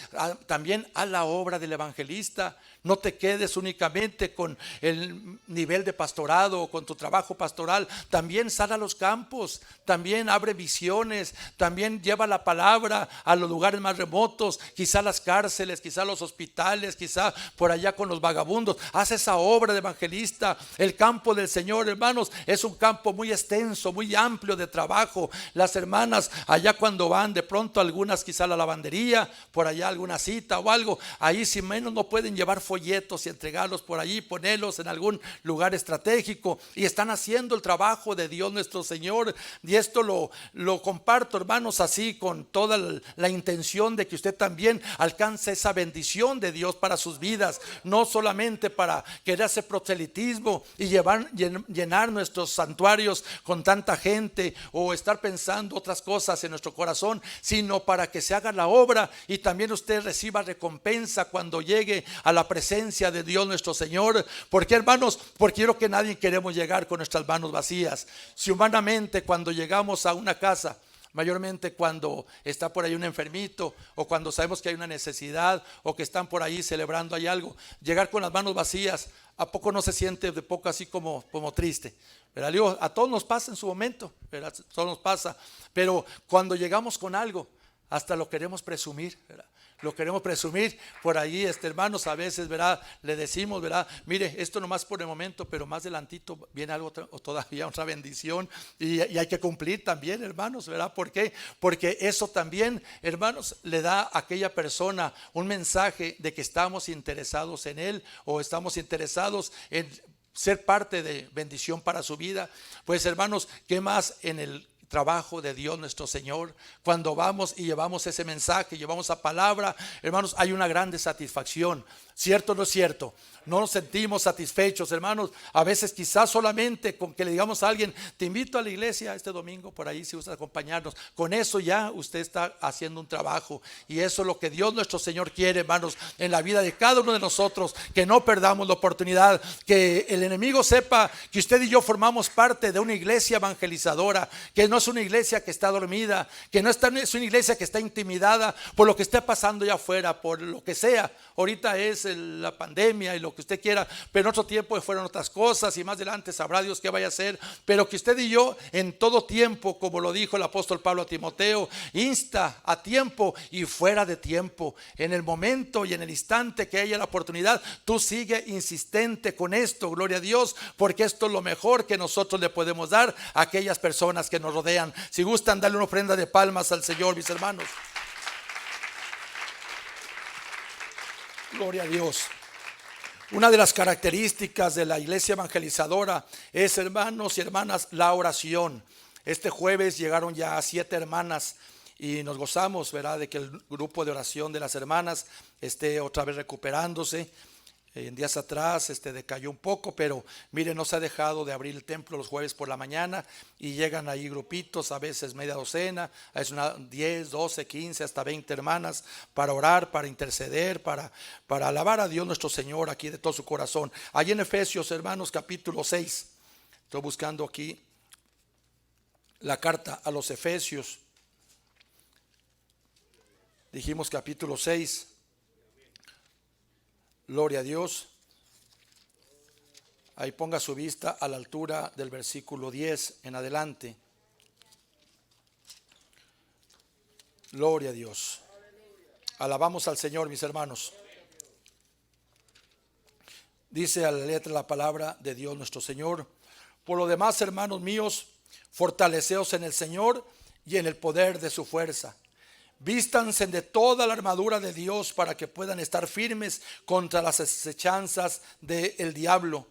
Speaker 3: también haz la obra del evangelista. No te quedes únicamente con el nivel de pastorado o con tu trabajo pastoral. También sal a los campos, también abre visiones, también lleva la palabra a los lugares más remotos, quizá las cárceles, quizá los hospitales, quizá por allá con los vagabundos. Haz esa obra de evangelista. El campo del Señor, hermanos, es un campo campo muy extenso, muy amplio de trabajo. Las hermanas allá cuando van de pronto, algunas quizá a la lavandería, por allá alguna cita o algo, ahí si menos no pueden llevar folletos y entregarlos por allí, ponerlos en algún lugar estratégico, y están haciendo el trabajo de Dios nuestro Señor. Y esto lo comparto, hermanos, así con toda la intención de que usted también alcance esa bendición de Dios para sus vidas, no solamente para querer hacer proselitismo y llenar nuestros santuarios con tanta gente o estar pensando otras cosas en nuestro corazón, sino para que se haga la obra y también usted reciba recompensa cuando llegue a la presencia de Dios nuestro Señor. ¿Por qué, hermanos? Porque yo creo que nadie queremos llegar con nuestras manos vacías. Si humanamente cuando llegamos a una casa, mayormente cuando está por ahí un enfermito o cuando sabemos que hay una necesidad o que están por ahí celebrando hay algo, llegar con las manos vacías, ¿a poco no se siente de poco así como triste? ¿Verdad? Digo, a todos nos pasa en su momento, ¿verdad? A todos nos pasa, pero cuando llegamos con algo, hasta lo queremos presumir, ¿verdad? Lo queremos presumir por ahí, hermanos, a veces, ¿verdad? Le decimos, ¿verdad? Mire, esto nomás por el momento, pero más adelantito viene algo o todavía otra bendición y hay que cumplir también, hermanos, ¿verdad? ¿Por qué? Porque eso también, hermanos, le da a aquella persona un mensaje de que estamos interesados en él o estamos interesados en ser parte de bendición para su vida. Pues, hermanos, ¿qué más en el trabajo de Dios nuestro Señor? Cuando vamos y llevamos ese mensaje, llevamos esa palabra, hermanos, hay una grande satisfacción. ¿Cierto o no es cierto? No nos sentimos satisfechos, hermanos. A veces quizás solamente con que le digamos a alguien, te invito a la iglesia este domingo, por ahí si gusta acompañarnos, con eso ya usted está haciendo un trabajo. Y eso es lo que Dios nuestro Señor quiere, hermanos, en la vida de cada uno de nosotros, que no perdamos la oportunidad, que el enemigo sepa que usted y yo formamos parte de una iglesia evangelizadora, que no es una iglesia que está dormida, que no es una iglesia que está intimidada por lo que esté pasando allá afuera, por lo que sea. Ahorita es la pandemia y lo que usted quiera, pero en otro tiempo fueron otras cosas y más adelante sabrá Dios qué vaya a hacer. Pero que usted y yo en todo tiempo, como lo dijo el apóstol Pablo a Timoteo, insta a tiempo y fuera de tiempo, en el momento y en el instante que haya la oportunidad, tú sigue insistente con esto, gloria a Dios, porque esto es lo mejor que nosotros le podemos dar a aquellas personas que nos rodean. Si gustan darle una ofrenda de palmas al Señor, mis hermanos. Gloria a Dios. Una de las características de la iglesia evangelizadora es, hermanos y hermanas, la oración. Este jueves llegaron ya 7 hermanas y nos gozamos, ¿verdad?, de que el grupo de oración de las hermanas esté otra vez recuperándose. En días atrás decayó un poco, pero mire, no se ha dejado de abrir el templo los jueves por la mañana y llegan ahí grupitos, a veces media docena, es una 10, 12, 15, hasta 20 hermanas para orar, para interceder, para alabar a Dios nuestro Señor aquí de todo su corazón. Allí en Efesios, hermanos, capítulo 6, estoy buscando aquí la carta a los Efesios, dijimos capítulo 6. Gloria a Dios. Ahí ponga su vista a la altura del versículo 10 en adelante. Gloria a Dios. Alabamos al Señor, mis hermanos. Dice a la letra la palabra de Dios nuestro Señor: por lo demás, hermanos míos, fortaleceos en el Señor y en el poder de su fuerza. Vístanse de toda la armadura de Dios para que puedan estar firmes contra las acechanzas del diablo.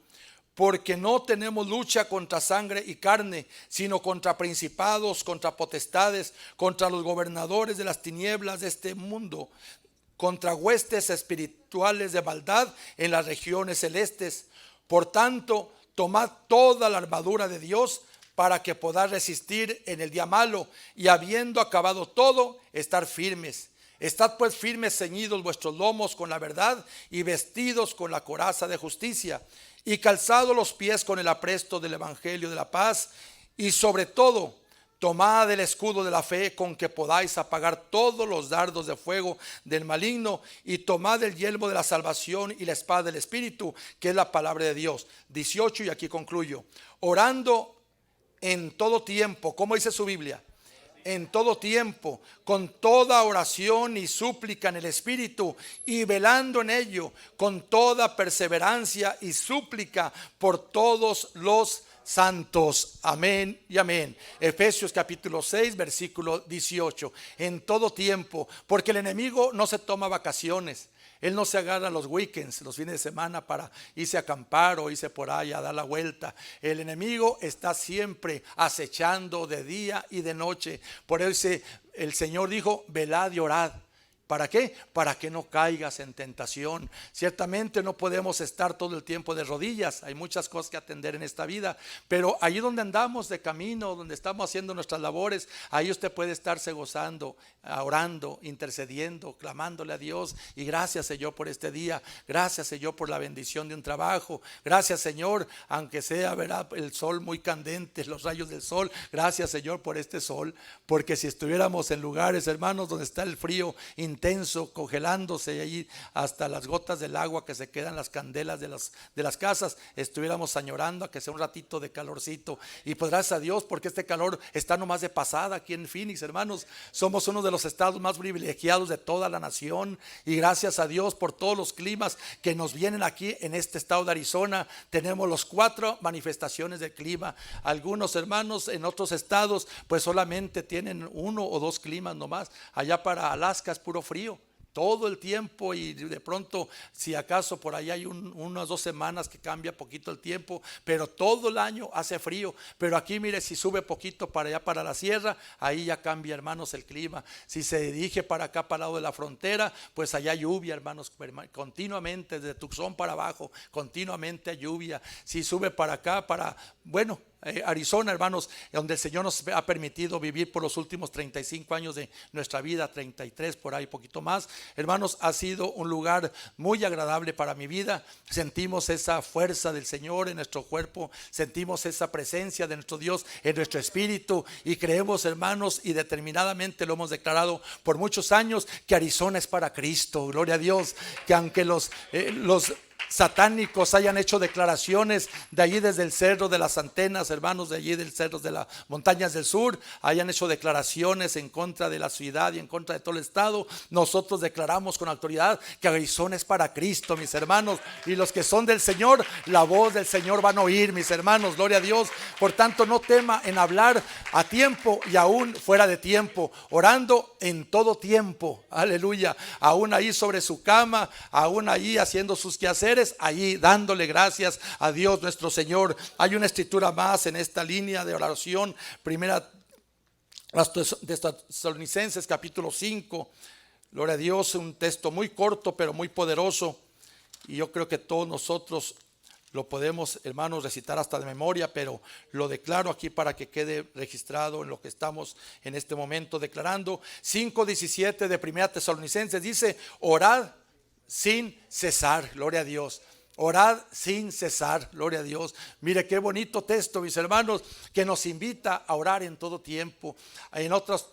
Speaker 3: Porque no tenemos lucha contra sangre y carne, sino contra principados, contra potestades, contra los gobernadores de las tinieblas de este mundo, contra huestes espirituales de maldad en las regiones celestes. Por tanto, tomad toda la armadura de Dios para que podáis resistir en el día malo, y habiendo acabado todo, estar firmes. Estad pues firmes, ceñidos vuestros lomos con la verdad, y vestidos con la coraza de justicia, y calzados los pies con el apresto del evangelio de la paz, y sobre todo, tomad el escudo de la fe, con que podáis apagar todos los dardos de fuego del maligno, y tomad el yelmo de la salvación y la espada del Espíritu, que es la palabra de Dios. 18, y aquí concluyo. Orando en todo tiempo, ¿cómo dice su Biblia? En todo tiempo, con toda oración y súplica en el Espíritu, y velando en ello con toda perseverancia y súplica por todos los santos. Amén y amén. Efesios capítulo 6, versículo 18. En todo tiempo, porque el enemigo no se toma vacaciones. Él no se agarra los weekends, los fines de semana, para irse a acampar o irse por ahí a dar la vuelta. El enemigo está siempre acechando de día y de noche. Por eso el Señor dijo: velad y orad. ¿Para qué? Para que no caigas en tentación. Ciertamente no podemos estar todo el tiempo de rodillas. Hay muchas cosas que atender en esta vida. Pero allí donde andamos de camino, donde estamos haciendo nuestras labores, ahí usted puede estarse gozando, orando, intercediendo, clamándole a Dios. Y gracias, Señor, por este día. Gracias, Señor, por la bendición de un trabajo. Gracias, Señor, aunque sea, ¿verdad?, el sol muy candente, los rayos del sol. Gracias, Señor, por este sol. Porque si estuviéramos en lugares, hermanos, donde está el frío intenso, congelándose allí hasta las gotas del agua que se quedan las candelas de las casas, estuviéramos añorando a que sea un ratito de calorcito. Y pues gracias a Dios, porque este calor está nomás de pasada aquí en Phoenix, hermanos. Somos uno de los estados más privilegiados de toda la nación, y gracias a Dios por todos los climas que nos vienen aquí en este estado de Arizona. Tenemos los 4 manifestaciones del clima. Algunos hermanos en otros estados pues solamente tienen 1 o 2 climas nomás. Allá para Alaska es puro frío todo el tiempo, y de pronto si acaso por allá hay unas 2 semanas que cambia poquito el tiempo, pero todo el año hace frío. Pero aquí mire, si sube poquito para allá para la sierra, ahí ya cambia, hermanos, el clima. Si se dirige para acá, para el lado de la frontera, pues allá lluvia, hermanos, continuamente desde Tucson para abajo, continuamente lluvia. Si sube para acá, para, bueno, Arizona, hermanos, donde el Señor nos ha permitido vivir por los últimos 35 años de nuestra vida, 33 por ahí, poquito más, hermanos, ha sido un lugar muy agradable para mi vida. Sentimos esa fuerza del Señor en nuestro cuerpo, sentimos esa presencia de nuestro Dios en nuestro espíritu, y creemos, hermanos, y determinadamente lo hemos declarado por muchos años, que Arizona es para Cristo. Gloria a Dios. Que aunque los satánicos hayan hecho declaraciones de allí desde el cerro de las antenas, hermanos, de allí del cerro de las montañas del sur, hayan hecho declaraciones en contra de la ciudad y en contra de todo el estado, nosotros declaramos con autoridad que Arizona es para Cristo, mis hermanos. Y los que son del Señor, la voz del Señor van a oír, mis hermanos. Gloria a Dios. Por tanto, no tema en hablar a tiempo y aún fuera de tiempo, orando en todo tiempo. Aleluya. Aún ahí sobre su cama, aún ahí haciendo sus quehaceres, allí dándole gracias a Dios nuestro Señor. Hay una escritura más en esta línea de oración. Primera de Tesalonicenses capítulo 5. Gloria a Dios, un texto muy corto pero muy poderoso, y yo creo que todos nosotros lo podemos, hermanos, recitar hasta de memoria, pero lo declaro aquí para que quede registrado en lo que estamos en este momento declarando. 5:17 de Primera Tesalonicenses dice: orad sin cesar. Gloria a Dios. Orad sin cesar. Gloria a Dios. Mire qué bonito texto, mis hermanos, que nos invita a orar en todo tiempo. En otros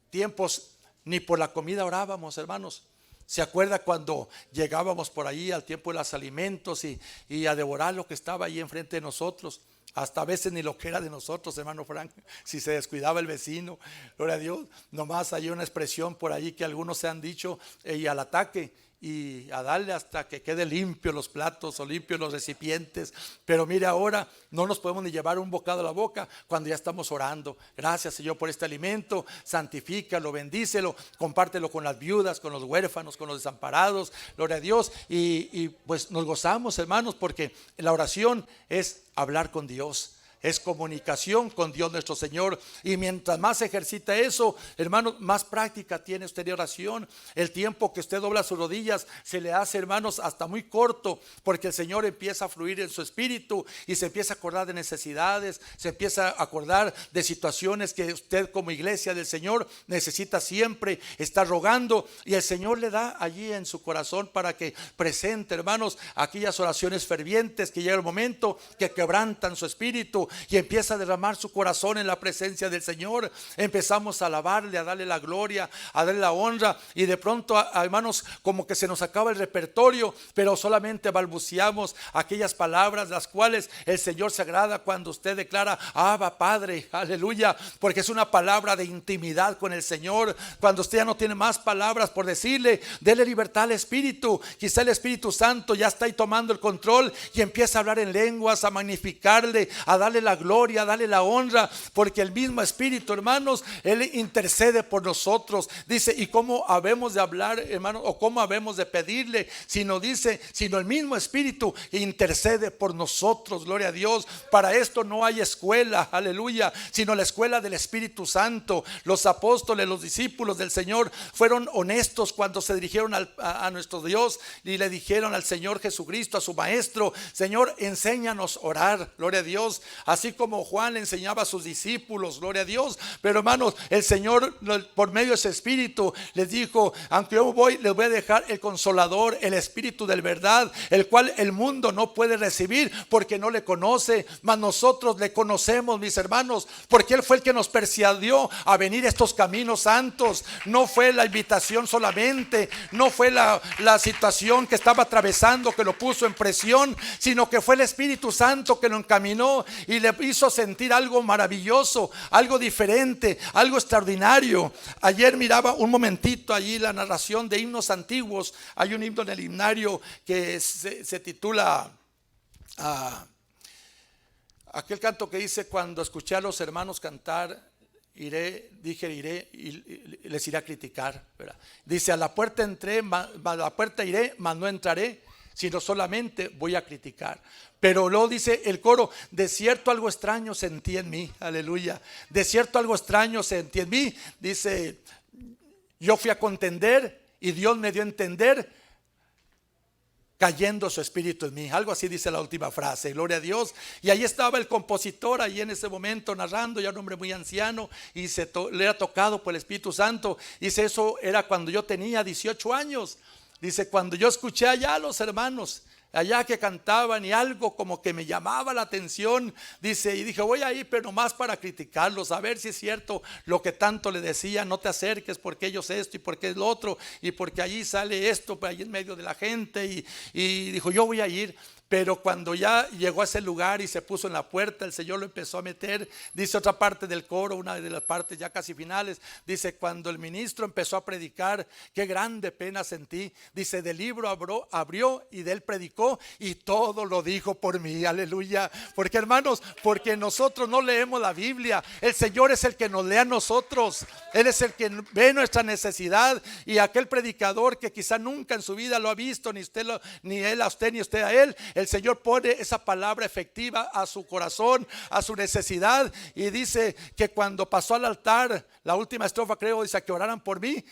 Speaker 3: tiempos ni por la comida orábamos, hermanos. ¿Se acuerda cuando llegábamos por ahí al tiempo de los alimentos y a devorar lo que estaba ahí enfrente de nosotros? Hasta a veces ni lo que era de nosotros, hermano Frank, si se descuidaba el vecino. Gloria a Dios. Nomás hay una expresión por ahí que algunos se han dicho, y al ataque, y a darle hasta que quede limpio los platos o limpios los recipientes. Pero mire, ahora no nos podemos ni llevar un bocado a la boca cuando ya estamos orando. Gracias, Señor, por este alimento. Santifícalo, bendícelo, compártelo con las viudas, con los huérfanos, con los desamparados. Gloria a Dios. Y pues nos gozamos, hermanos, porque la oración es hablar con Dios. Es comunicación con Dios nuestro Señor. Y mientras más ejercita eso, hermanos, más práctica tiene usted de oración. El tiempo que usted dobla sus rodillas se le hace, hermanos, hasta muy corto, porque el Señor empieza a fluir en su espíritu y se empieza a acordar de necesidades, se empieza a acordar de situaciones que usted como iglesia del Señor necesita siempre estar rogando, y el Señor le da allí en su corazón para que presente, hermanos, aquellas oraciones fervientes que llega el momento que quebrantan su espíritu y empieza a derramar su corazón en la presencia del Señor. Empezamos a alabarle, a darle la gloria, a darle la honra, y de pronto, hermanos, como que se nos acaba el repertorio, pero solamente balbuceamos aquellas palabras las cuales el Señor se agrada cuando usted declara: Abba Padre, aleluya, porque es una palabra de intimidad con el Señor. Cuando usted ya no tiene más palabras por decirle, dele libertad al Espíritu. Quizá el Espíritu Santo ya está ahí tomando el control y empieza a hablar en lenguas, a magnificarle, a darle dale la gloria, dale la honra, porque el mismo Espíritu, hermanos, Él intercede por nosotros. Dice, ¿y cómo habemos de hablar, hermanos? ¿O cómo habemos de pedirle? Sino el mismo Espíritu intercede por nosotros, gloria a Dios. Para esto no hay escuela, aleluya, sino la escuela del Espíritu Santo. Los apóstoles, los discípulos del Señor fueron honestos cuando se dirigieron a nuestro Dios y le dijeron al Señor Jesucristo, a su maestro: Señor, enséñanos a orar, gloria a Dios, así como Juan le enseñaba a sus discípulos, gloria a Dios. Pero hermanos, el Señor por medio de ese Espíritu les dijo: aunque yo voy, les voy a dejar el Consolador, el Espíritu de verdad, el cual el mundo no puede recibir porque no le conoce, mas nosotros le conocemos, mis hermanos, porque Él fue el que nos persuadió a venir a estos caminos santos. No fue la invitación solamente, no fue la situación que estaba atravesando que lo puso en presión, sino que fue el Espíritu Santo que lo encaminó y le hizo sentir algo maravilloso, algo diferente, algo extraordinario. Ayer miraba un momentito allí la narración de himnos antiguos. Hay un himno en el himnario que se titula aquel canto que dice: cuando escuché a los hermanos cantar, iré y les iré a criticar, ¿verdad? Dice: a la puerta entré, a la puerta iré, mas no entraré, sino solamente voy a criticar. Pero luego dice el coro: de cierto algo extraño sentí en mí, aleluya, de cierto algo extraño sentí en mí. Dice: yo fui a contender y Dios me dio a entender, cayendo su espíritu en mí. Algo así dice la última frase, gloria a Dios. Y ahí estaba el compositor, ahí en ese momento narrando, ya un hombre muy anciano, y le era tocado por el Espíritu Santo. Dice: eso era cuando yo tenía 18 años. Dice: cuando yo escuché allá a los hermanos, allá que cantaban, y algo como que me llamaba la atención, dice, y dije: voy a ir, pero nomás para criticarlos, a ver si es cierto lo que tanto le decía: no te acerques porque ellos esto y porque es lo otro, y porque allí sale esto, allí en medio de la gente. Y dijo: yo voy a ir. Pero cuando ya llegó a ese lugar y se puso en la puerta, el Señor lo empezó a meter. Dice otra parte del coro, una de las partes ya casi finales, dice: cuando el ministro empezó a predicar, qué grande pena sentí. Dice: del libro abrió y de él predicó, y todo lo dijo por mí, aleluya. Porque, hermanos, porque nosotros no leemos la Biblia, el Señor es el que nos lee a nosotros. Él es el que ve nuestra necesidad. Y aquel predicador que quizá nunca en su vida lo ha visto, ni él a usted ni usted a él, el Señor pone esa palabra efectiva a su corazón, a su necesidad. Y dice que cuando pasó al altar, la última estrofa creo, dice: que oraran por mí,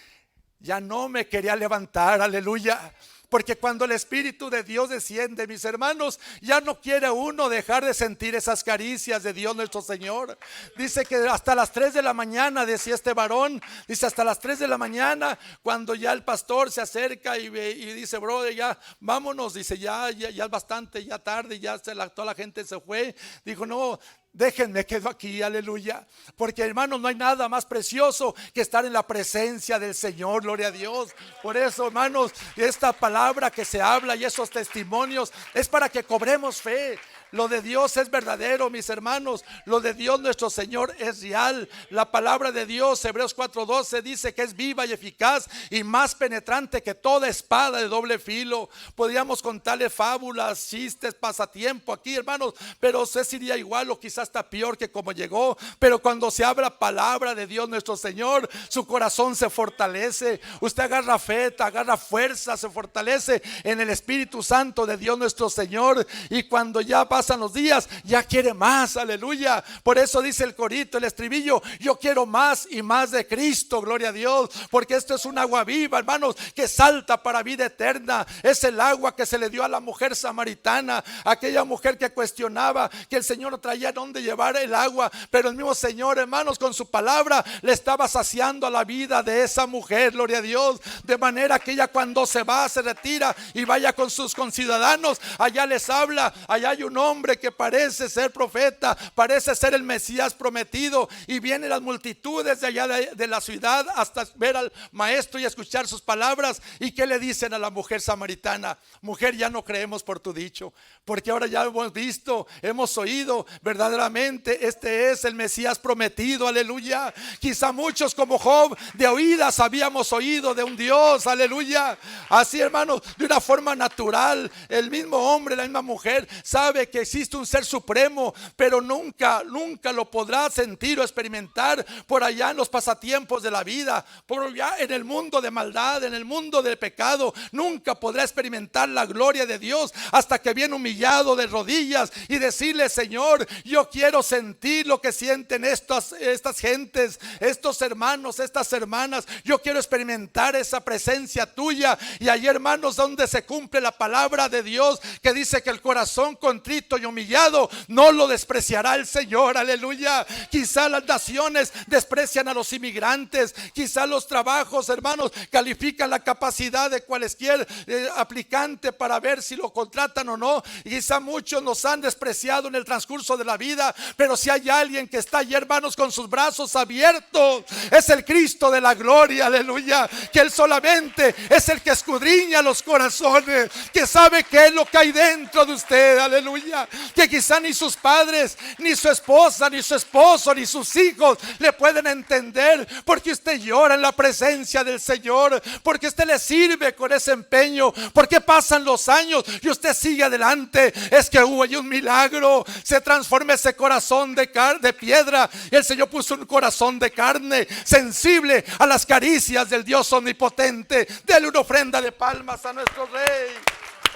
Speaker 3: ya no me quería levantar, aleluya. Porque cuando el Espíritu de Dios desciende, mis hermanos, ya no quiere uno dejar de sentir esas caricias de Dios nuestro Señor. Dice que hasta las 3 de la mañana, decía este varón, dice: hasta las 3 de la mañana, cuando ya el pastor se acerca y dice: brother, ya vámonos. Dice: ya es bastante, ya tarde, ya toda la gente se fue. Dijo: no, déjenme, quedo aquí, aleluya. Porque, hermanos, no hay nada más precioso que estar en la presencia del Señor, gloria a Dios. Por eso, hermanos, esta palabra que se habla y esos testimonios es para que cobremos fe. Lo de Dios es verdadero, mis hermanos. Lo de Dios nuestro Señor es real. La palabra de Dios, Hebreos 4:12, dice que es viva y eficaz y más penetrante que toda espada de doble filo. Podríamos contarle fábulas, chistes, pasatiempo aquí, hermanos, pero usted sería igual o quizás está peor que como llegó. Pero cuando se habla palabra de Dios nuestro Señor, su corazón se fortalece. Usted agarra fe, agarra fuerza, se fortalece en el Espíritu Santo de Dios nuestro Señor. Y cuando ya pasan los días, ya quiere más, aleluya. Por eso dice el corito, el estribillo: yo quiero más y más de Cristo, gloria a Dios. Porque esto es un agua viva, hermanos, que salta para vida eterna. Es el agua que se le dio a la mujer samaritana, aquella mujer que cuestionaba que el Señor no traía dónde llevar el agua, pero el mismo Señor, hermanos, con su palabra le estaba saciando a la vida de esa mujer, gloria a Dios. De manera que ella, cuando se va, se retira y vaya con sus conciudadanos, allá les habla. Allá hay un hombre que parece ser profeta, parece ser el Mesías prometido, y vienen las multitudes de allá de la ciudad hasta ver al maestro y escuchar sus palabras. ¿Y qué le dicen a la mujer samaritana? Mujer, ya no creemos por tu dicho, porque ahora ya hemos visto, hemos oído, verdaderamente este es el Mesías prometido, aleluya. Quizá muchos como Job de oídas habíamos oído de un Dios, aleluya. Así, hermanos, de una forma natural, el mismo hombre, la misma mujer sabe que existe un ser supremo, pero nunca lo podrá sentir o experimentar por allá en los pasatiempos de la vida, por allá en el mundo de maldad, en el mundo del pecado. Nunca podrá experimentar la gloria de Dios hasta que viene humillado de rodillas y decirle: Señor, yo quiero sentir lo que sienten estas gentes, estos hermanos, estas hermanas. Yo quiero experimentar esa presencia tuya. Y ahí, hermanos, donde se cumple la palabra de Dios, que dice que el corazón contrito y humillado no lo despreciará el Señor. Aleluya. Quizá las naciones desprecian a los inmigrantes, quizá los trabajos, hermanos, califican la capacidad de cualquier aplicante para ver si lo contratan o no. Y quizá muchos nos han despreciado en el transcurso de la vida, pero si hay alguien que está allí, hermanos, con sus brazos abiertos, es el Cristo de la gloria. Aleluya. Que Él solamente es el que escudriña los corazones, que sabe qué es lo que hay dentro de usted. Aleluya. Que quizá ni sus padres, ni su esposa, ni su esposo, ni sus hijos le pueden entender, porque usted llora en la presencia del Señor, porque usted le sirve con ese empeño, porque pasan los años y usted sigue adelante. Es que hubo un milagro, se transforma ese corazón de piedra y el Señor puso un corazón de carne, sensible a las caricias del Dios omnipotente. Dele una ofrenda de palmas a nuestro Rey.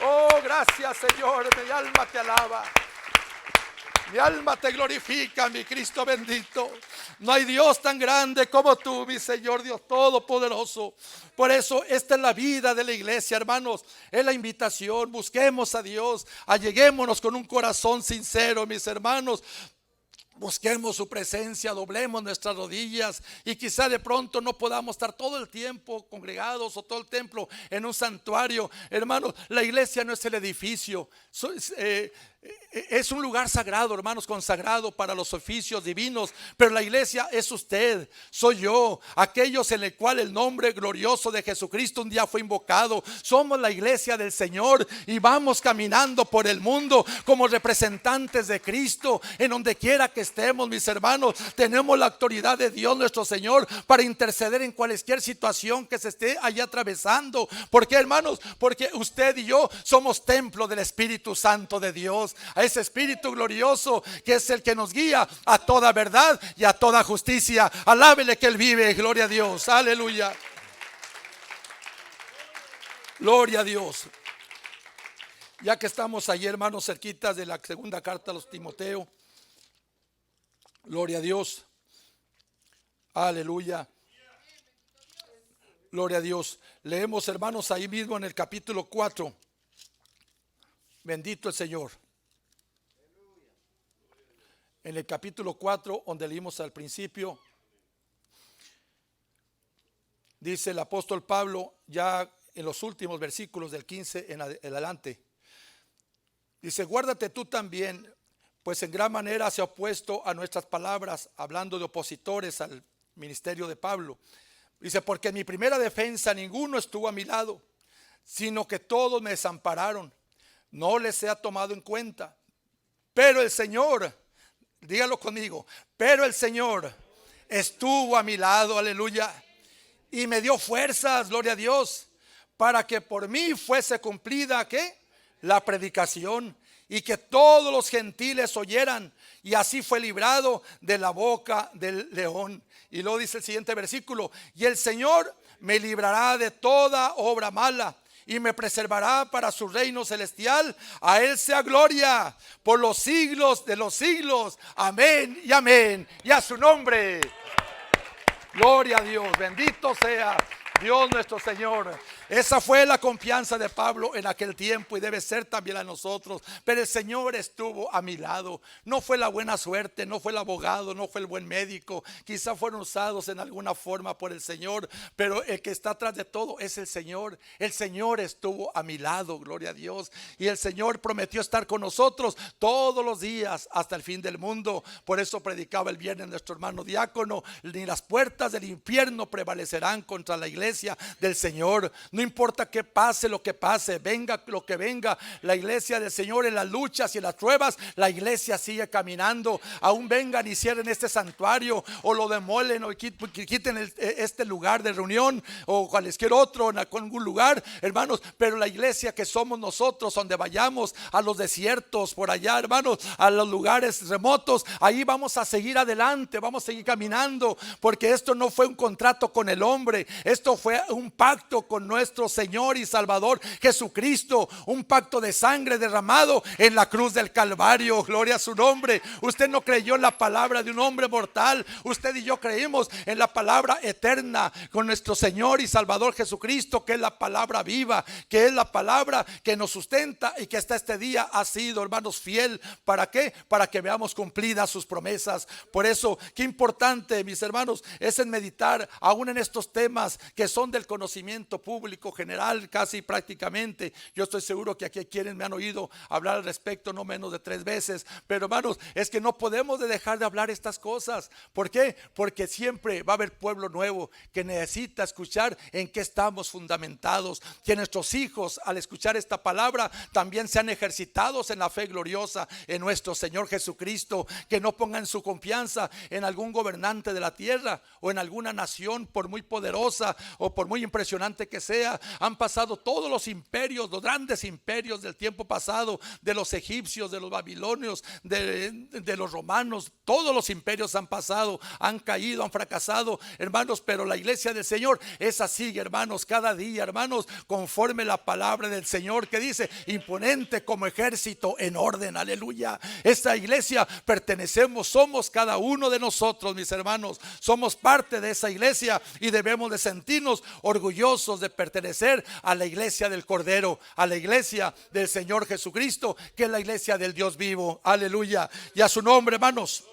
Speaker 3: Oh, gracias, Señor. Mi alma te alaba, mi alma te glorifica, mi Cristo bendito. No hay Dios tan grande como tú, mi Señor Dios todopoderoso. Por eso esta es la vida de la iglesia, hermanos. Es la invitación. Busquemos a Dios, alleguémonos con un corazón sincero, mis hermanos. Busquemos su presencia, doblemos nuestras rodillas. Y quizá de pronto no podamos estar todo el tiempo congregados o todo el templo en un santuario. Hermanos, la iglesia no es el edificio, es un lugar sagrado, hermanos, consagrado para los oficios divinos. Pero la iglesia es usted, soy yo, aquellos en el cual el nombre glorioso de Jesucristo un día fue invocado. Somos la iglesia del Señor y vamos caminando por el mundo como representantes de Cristo. En donde quiera que estemos, mis hermanos, tenemos la autoridad de Dios nuestro Señor para interceder en cualquier situación que se esté allá atravesando. ¿Por qué, hermanos? Porque usted y yo somos templo del Espíritu Santo de Dios, a ese Espíritu glorioso que es el que nos guía a toda verdad y a toda justicia. Alábele que Él vive, gloria a Dios, aleluya. Gloria a Dios. Ya que estamos ahí, hermanos, cerquitas de la segunda carta a los Timoteo, gloria a Dios, aleluya, gloria a Dios. Leemos, hermanos, ahí mismo en el capítulo 4. Bendito el Señor. En el capítulo 4, donde leímos al principio, dice el apóstol Pablo, ya en los últimos versículos del 15 en adelante, dice: guárdate tú también, pues en gran manera se ha opuesto a nuestras palabras, hablando de opositores al ministerio de Pablo. Dice: porque en mi primera defensa ninguno estuvo a mi lado, sino que todos me desampararon. No les he tomado en cuenta. Pero el Señor, dígalo conmigo, pero el Señor estuvo a mi lado, aleluya, y me dio fuerzas, gloria a Dios, para que por mí fuese cumplida, ¿qué? La predicación, y que todos los gentiles oyeran. Y así fue librado de la boca del león. Y luego dice el siguiente versículo: y el Señor me librará de toda obra mala y me preservará para su reino celestial. A Él sea gloria por los siglos de los siglos. Amén y amén. Y a su nombre, gloria a Dios. Bendito sea Dios nuestro Señor. Esa fue la confianza de Pablo en aquel tiempo y debe ser también a nosotros. Pero el Señor estuvo a mi lado. No fue la buena suerte, no fue el abogado, no fue el buen médico. Quizá fueron usados en alguna forma por el Señor, pero el que está atrás de todo es el Señor. El Señor estuvo a mi lado, gloria a Dios. Y el Señor prometió estar con nosotros todos los días hasta el fin del mundo. Por eso predicaba el viernes nuestro hermano diácono: ni las puertas del infierno prevalecerán contra la iglesia del Señor. No importa que pase lo que pase, venga lo que venga, la iglesia del Señor en las luchas y en las pruebas, la iglesia sigue caminando. Aún vengan y cierren este santuario o lo demolen o quiten este lugar de reunión o cualquier otro en algún lugar, hermanos, pero la iglesia que somos nosotros, donde vayamos a los desiertos por allá, hermanos, a los lugares remotos, ahí vamos a seguir adelante, vamos a seguir caminando, porque esto no fue un contrato con el hombre, esto fue un pacto con nuestro Señor y Salvador Jesucristo, un pacto de sangre derramado en la cruz del Calvario. Gloria a su nombre. Usted no creyó en la palabra de un hombre mortal, usted y yo creímos en la palabra eterna con nuestro Señor y Salvador Jesucristo, que es la palabra viva, que es la palabra que nos sustenta y que hasta este día ha sido, hermanos, fiel. ¿Para qué? Para que veamos cumplidas sus promesas. Por eso, qué importante, mis hermanos, es en meditar aún en estos temas que son del conocimiento público general, casi prácticamente. Yo estoy seguro que aquí quienes me han oído hablar al respecto no menos de 3 veces, pero hermanos, es que no podemos dejar de hablar estas cosas. ¿Por qué? Porque siempre va a haber pueblo nuevo que necesita escuchar en qué estamos fundamentados, que nuestros hijos al escuchar esta palabra también sean ejercitados en la fe gloriosa en nuestro Señor Jesucristo, que no pongan su confianza en algún gobernante de la tierra o en alguna nación, por muy poderosa o por muy impresionante que sea. Han pasado todos los imperios, los grandes imperios del tiempo pasado, de los egipcios, de los babilonios, de los romanos. Todos los imperios han pasado, han caído, han fracasado, hermanos, pero la iglesia del Señor es así, hermanos, cada día, hermanos, conforme la palabra del Señor, que dice: imponente como ejército en orden. Aleluya. Esta iglesia pertenecemos, somos cada uno de nosotros, mis hermanos, somos parte de esa iglesia y debemos de sentirnos orgullosos de pertenecer a la iglesia del Cordero, a la iglesia del Señor Jesucristo, que es la iglesia del Dios vivo. Aleluya. Y a su nombre, hermanos.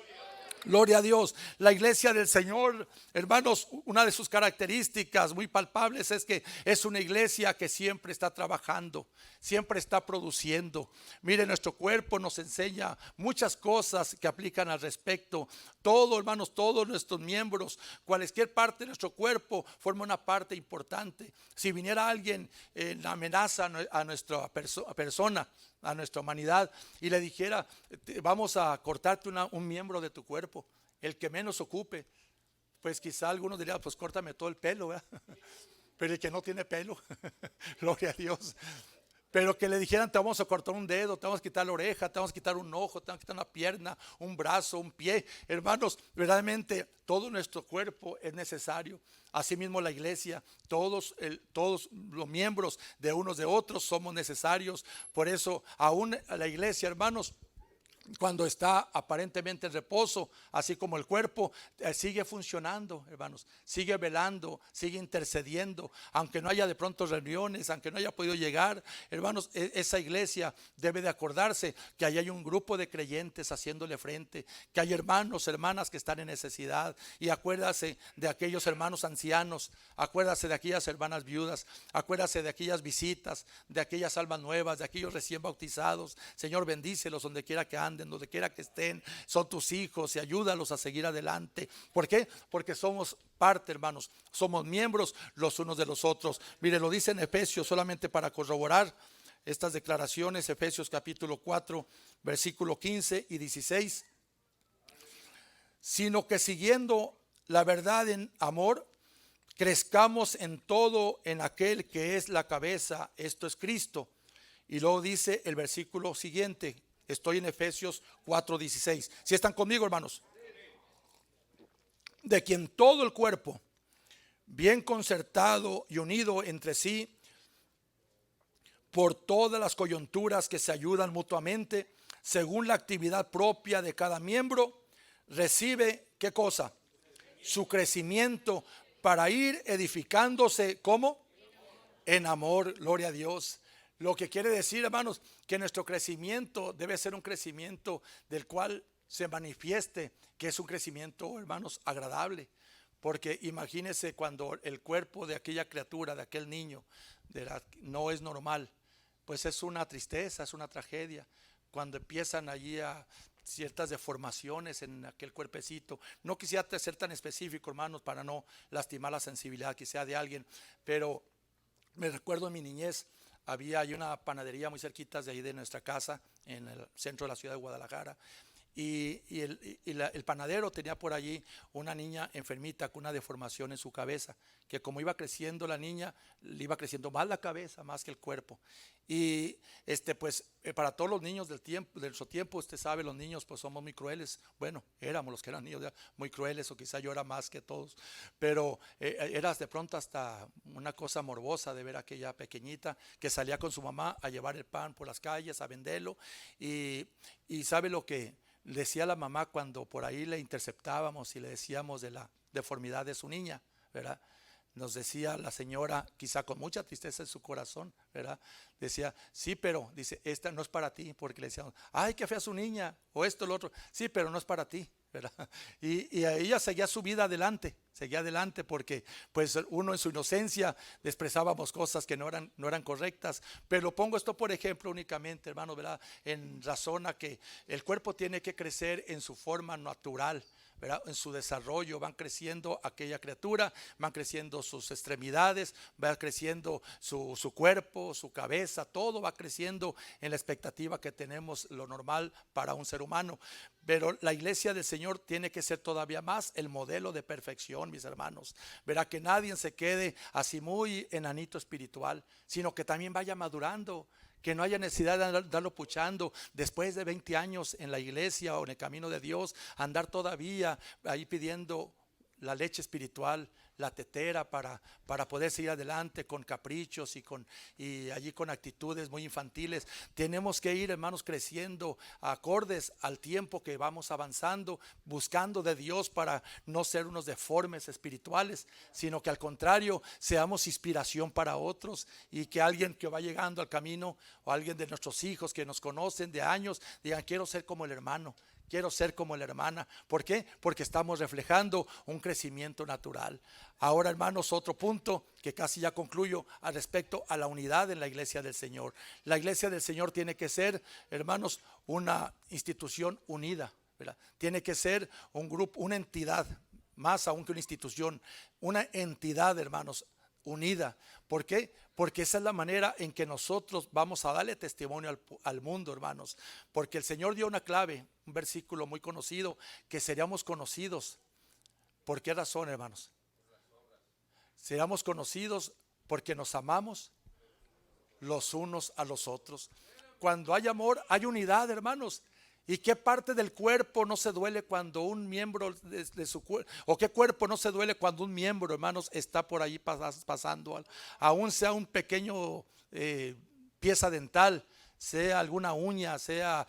Speaker 3: Gloria a Dios. La iglesia del Señor, hermanos, una de sus características muy palpables es que es una iglesia que siempre está trabajando, siempre está produciendo. Mire, nuestro cuerpo nos enseña muchas cosas que aplican al respecto. Todo, hermanos, todos nuestros miembros, cualquier parte de nuestro cuerpo forma una parte importante. Si viniera alguien en amenaza a nuestra persona, a nuestra humanidad, y le dijera: vamos a cortarte un miembro de tu cuerpo, el que menos ocupe, pues quizá algunos dirían: pues córtame todo el pelo, ¿verdad? Pero el que no tiene pelo, gloria a Dios. Pero que le dijeran: te vamos a cortar un dedo, te vamos a quitar la oreja, te vamos a quitar un ojo, te vamos a quitar una pierna, un brazo, un pie. Hermanos, verdaderamente todo nuestro cuerpo es necesario. Asimismo la iglesia, todos los miembros de unos de otros somos necesarios. Por eso aún la iglesia, hermanos, cuando está aparentemente en reposo, así como el cuerpo, sigue funcionando, hermanos, sigue velando, sigue intercediendo, aunque no haya de pronto reuniones, aunque no haya podido llegar, hermanos, esa iglesia debe de acordarse que ahí hay un grupo de creyentes haciéndole frente, que hay hermanos, hermanas que están en necesidad, y acuérdase de aquellos hermanos ancianos, acuérdase de aquellas hermanas viudas, acuérdase de aquellas visitas, de aquellas almas nuevas, de aquellos recién bautizados. Señor, bendícelos donde quiera que anden, donde quiera que estén, son tus hijos, y ayúdalos a seguir adelante. ¿Por qué? Porque somos parte, hermanos, somos miembros los unos de los otros. Mire, lo dice en Efesios, solamente para corroborar estas declaraciones, Efesios capítulo 4, versículo 15 y 16. Sino que siguiendo la verdad en amor, crezcamos en todo en aquel que es la cabeza, esto es Cristo. Y luego dice el versículo siguiente. Estoy en Efesios 4:16. ¿Sí están conmigo, hermanos? De quien todo el cuerpo, bien concertado y unido entre sí, por todas las coyunturas que se ayudan mutuamente, según la actividad propia de cada miembro, recibe, ¿qué cosa? Su crecimiento para ir edificándose, ¿cómo? En amor, gloria a Dios. Lo que quiere decir, hermanos, que nuestro crecimiento debe ser un crecimiento del cual se manifieste que es un crecimiento, hermanos, agradable. Porque imagínense cuando el cuerpo de aquella criatura, de aquel niño, no es normal, pues es una tristeza, es una tragedia. Cuando empiezan allí a ciertas deformaciones en aquel cuerpecito. No quisiera ser tan específico, hermanos, para no lastimar la sensibilidad quizá de alguien, pero Me recuerdo en mi niñez, hay una panadería muy cerquita de ahí de nuestra casa, en el centro de la ciudad de Guadalajara. El panadero tenía por allí una niña enfermita con una deformación en su cabeza, que como iba creciendo la niña, le iba creciendo más la cabeza más que el cuerpo. Y pues para todos los niños de nuestro tiempo, usted sabe, los niños pues somos muy crueles. Bueno, éramos los que eran niños muy crueles, o quizá yo era más que todos, pero era de pronto hasta una cosa morbosa de ver a aquella pequeñita que salía con su mamá a llevar el pan por las calles, a venderlo. Y sabe lo que decía la mamá cuando por ahí le interceptábamos y le decíamos de la deformidad de su niña, ¿verdad? Nos decía la señora, quizá con mucha tristeza en su corazón, ¿verdad? Decía, sí, pero, dice, esta no es para ti, porque le decíamos, ay, qué fea su niña, o esto, lo otro, sí, pero no es para ti, ¿verdad? Y ella seguía su vida adelante, porque pues uno en su inocencia le expresábamos cosas que no eran correctas. Pero pongo esto por ejemplo únicamente, hermano, ¿verdad? En razón a que el cuerpo tiene que crecer en su forma natural, ¿verdad? En su desarrollo van creciendo aquella criatura, van creciendo sus extremidades, va creciendo su cuerpo, su cabeza, todo va creciendo en la expectativa que tenemos, lo normal para un ser humano. Pero la iglesia del Señor tiene que ser todavía más el modelo de perfección, mis hermanos. Verá que nadie se quede así muy enanito espiritual, sino que también vaya madurando. Que no haya necesidad de andarlo puchando después de 20 años en la iglesia o en el camino de Dios, andar todavía ahí pidiendo la leche espiritual, la tetera para poder seguir adelante con caprichos y allí con actitudes muy infantiles. Tenemos que ir, hermanos, creciendo acordes al tiempo que vamos avanzando, buscando de Dios para no ser unos deformes espirituales, sino que al contrario seamos inspiración para otros, y que alguien que va llegando al camino, o alguien de nuestros hijos que nos conocen de años, digan, quiero ser como el hermano, quiero ser como la hermana. ¿Por qué? Porque estamos reflejando un crecimiento natural. Ahora, hermanos, otro punto que casi ya concluyo al respecto a la unidad en la iglesia del Señor. La iglesia del Señor tiene que ser, hermanos, una institución unida, ¿verdad? Tiene que ser un grupo, una entidad, más aún que una institución, una entidad, hermanos, unida. ¿Por qué? Porque esa es la manera en que nosotros vamos a darle testimonio al mundo, hermanos. Porque el Señor dio una clave, un versículo muy conocido, que seríamos conocidos. ¿Por qué razón, hermanos? Seríamos conocidos porque nos amamos los unos a los otros. Cuando hay amor, hay unidad, hermanos. ¿Y qué parte del cuerpo no se duele cuando un miembro de su cuerpo, o qué cuerpo no se duele cuando un miembro, hermanos, está por ahí pasando, aún sea un pequeño pieza dental, sea alguna uña, sea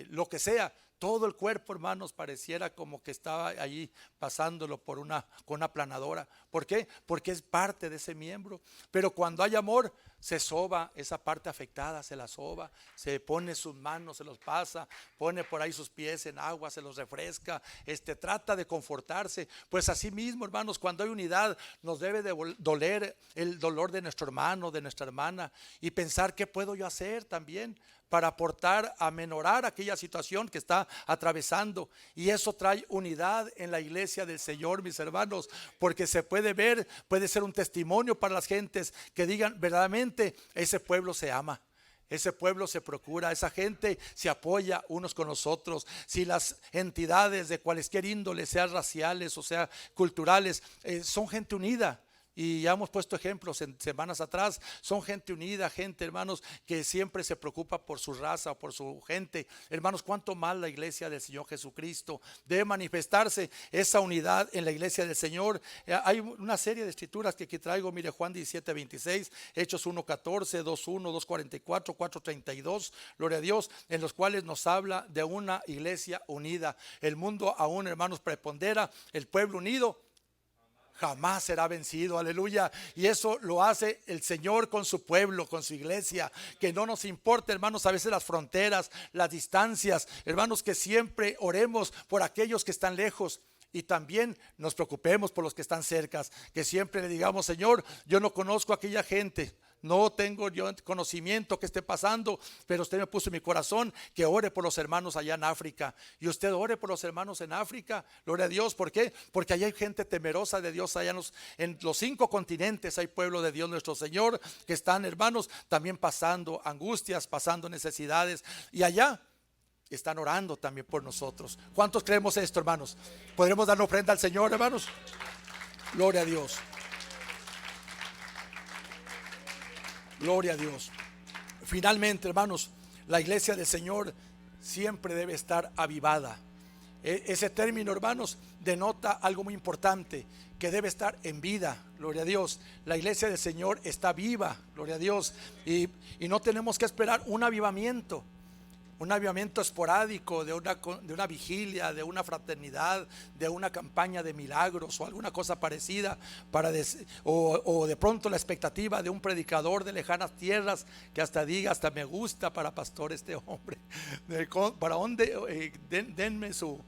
Speaker 3: lo que sea? Todo el cuerpo, hermanos, pareciera como que estaba allí pasándolo con una aplanadora. ¿Por qué? Porque es parte de ese miembro. Pero cuando hay amor, se soba esa parte afectada, se la soba, se pone sus manos, se los pasa, pone por ahí sus pies en agua, se los refresca, trata de confortarse. Pues así mismo, hermanos, cuando hay unidad, nos debe de doler el dolor de nuestro hermano, de nuestra hermana, y pensar qué puedo yo hacer también para aportar a menorar aquella situación que está atravesando. Y eso trae unidad en la iglesia del Señor, mis hermanos, porque se puede ver, puede ser un testimonio para las gentes que digan, verdaderamente ese pueblo se ama, ese pueblo se procura, esa gente se apoya unos con los otros. Si las entidades de cualquier índole, sean raciales o sea culturales, son gente unida. Y ya hemos puesto ejemplos en semanas atrás. Son gente unida, gente, hermanos, que siempre se preocupa por su raza, por su gente. Hermanos, cuánto más la iglesia del Señor Jesucristo debe manifestarse esa unidad en la iglesia del Señor. Hay una serie de escrituras que aquí traigo. Mire, Juan 17:26, Hechos 1:14, 2:1, 2:44, 4:32, gloria a Dios, en los cuales nos habla de una iglesia unida. El mundo aún, hermanos, prepondera. El pueblo unido jamás será vencido, aleluya. Y eso lo hace el Señor con su pueblo, con su iglesia. Que no nos importa, hermanos, a veces las fronteras, las distancias, hermanos, que siempre oremos por aquellos que están lejos. Y también nos preocupemos por los que están cerca. Que siempre le digamos, Señor, yo no conozco a aquella gente, no tengo yo conocimiento que esté pasando, pero usted me puso en mi corazón que ore por los hermanos allá en África. Y usted ore por los hermanos en África, gloria a Dios. ¿Por qué? Porque allá hay gente temerosa de Dios, allá en los 5 continentes hay pueblo de Dios nuestro Señor, que están, hermanos, también pasando angustias, pasando necesidades, y allá están orando también por nosotros. ¿Cuántos creemos esto, hermanos? ¿Podremos dar una ofrenda al Señor, hermanos? Gloria a Dios. Gloria a Dios. Finalmente, hermanos, la iglesia del Señor siempre debe estar avivada. Ese término, hermanos, denota algo muy importante, que debe estar en vida. Gloria a Dios. La iglesia del Señor está viva, gloria a Dios, y no tenemos que esperar un avivamiento esporádico de una vigilia, de una fraternidad, de una campaña de milagros o alguna cosa parecida, o de pronto la expectativa de un predicador de lejanas tierras que hasta diga, hasta me gusta para pastor este hombre, para dónde, denme su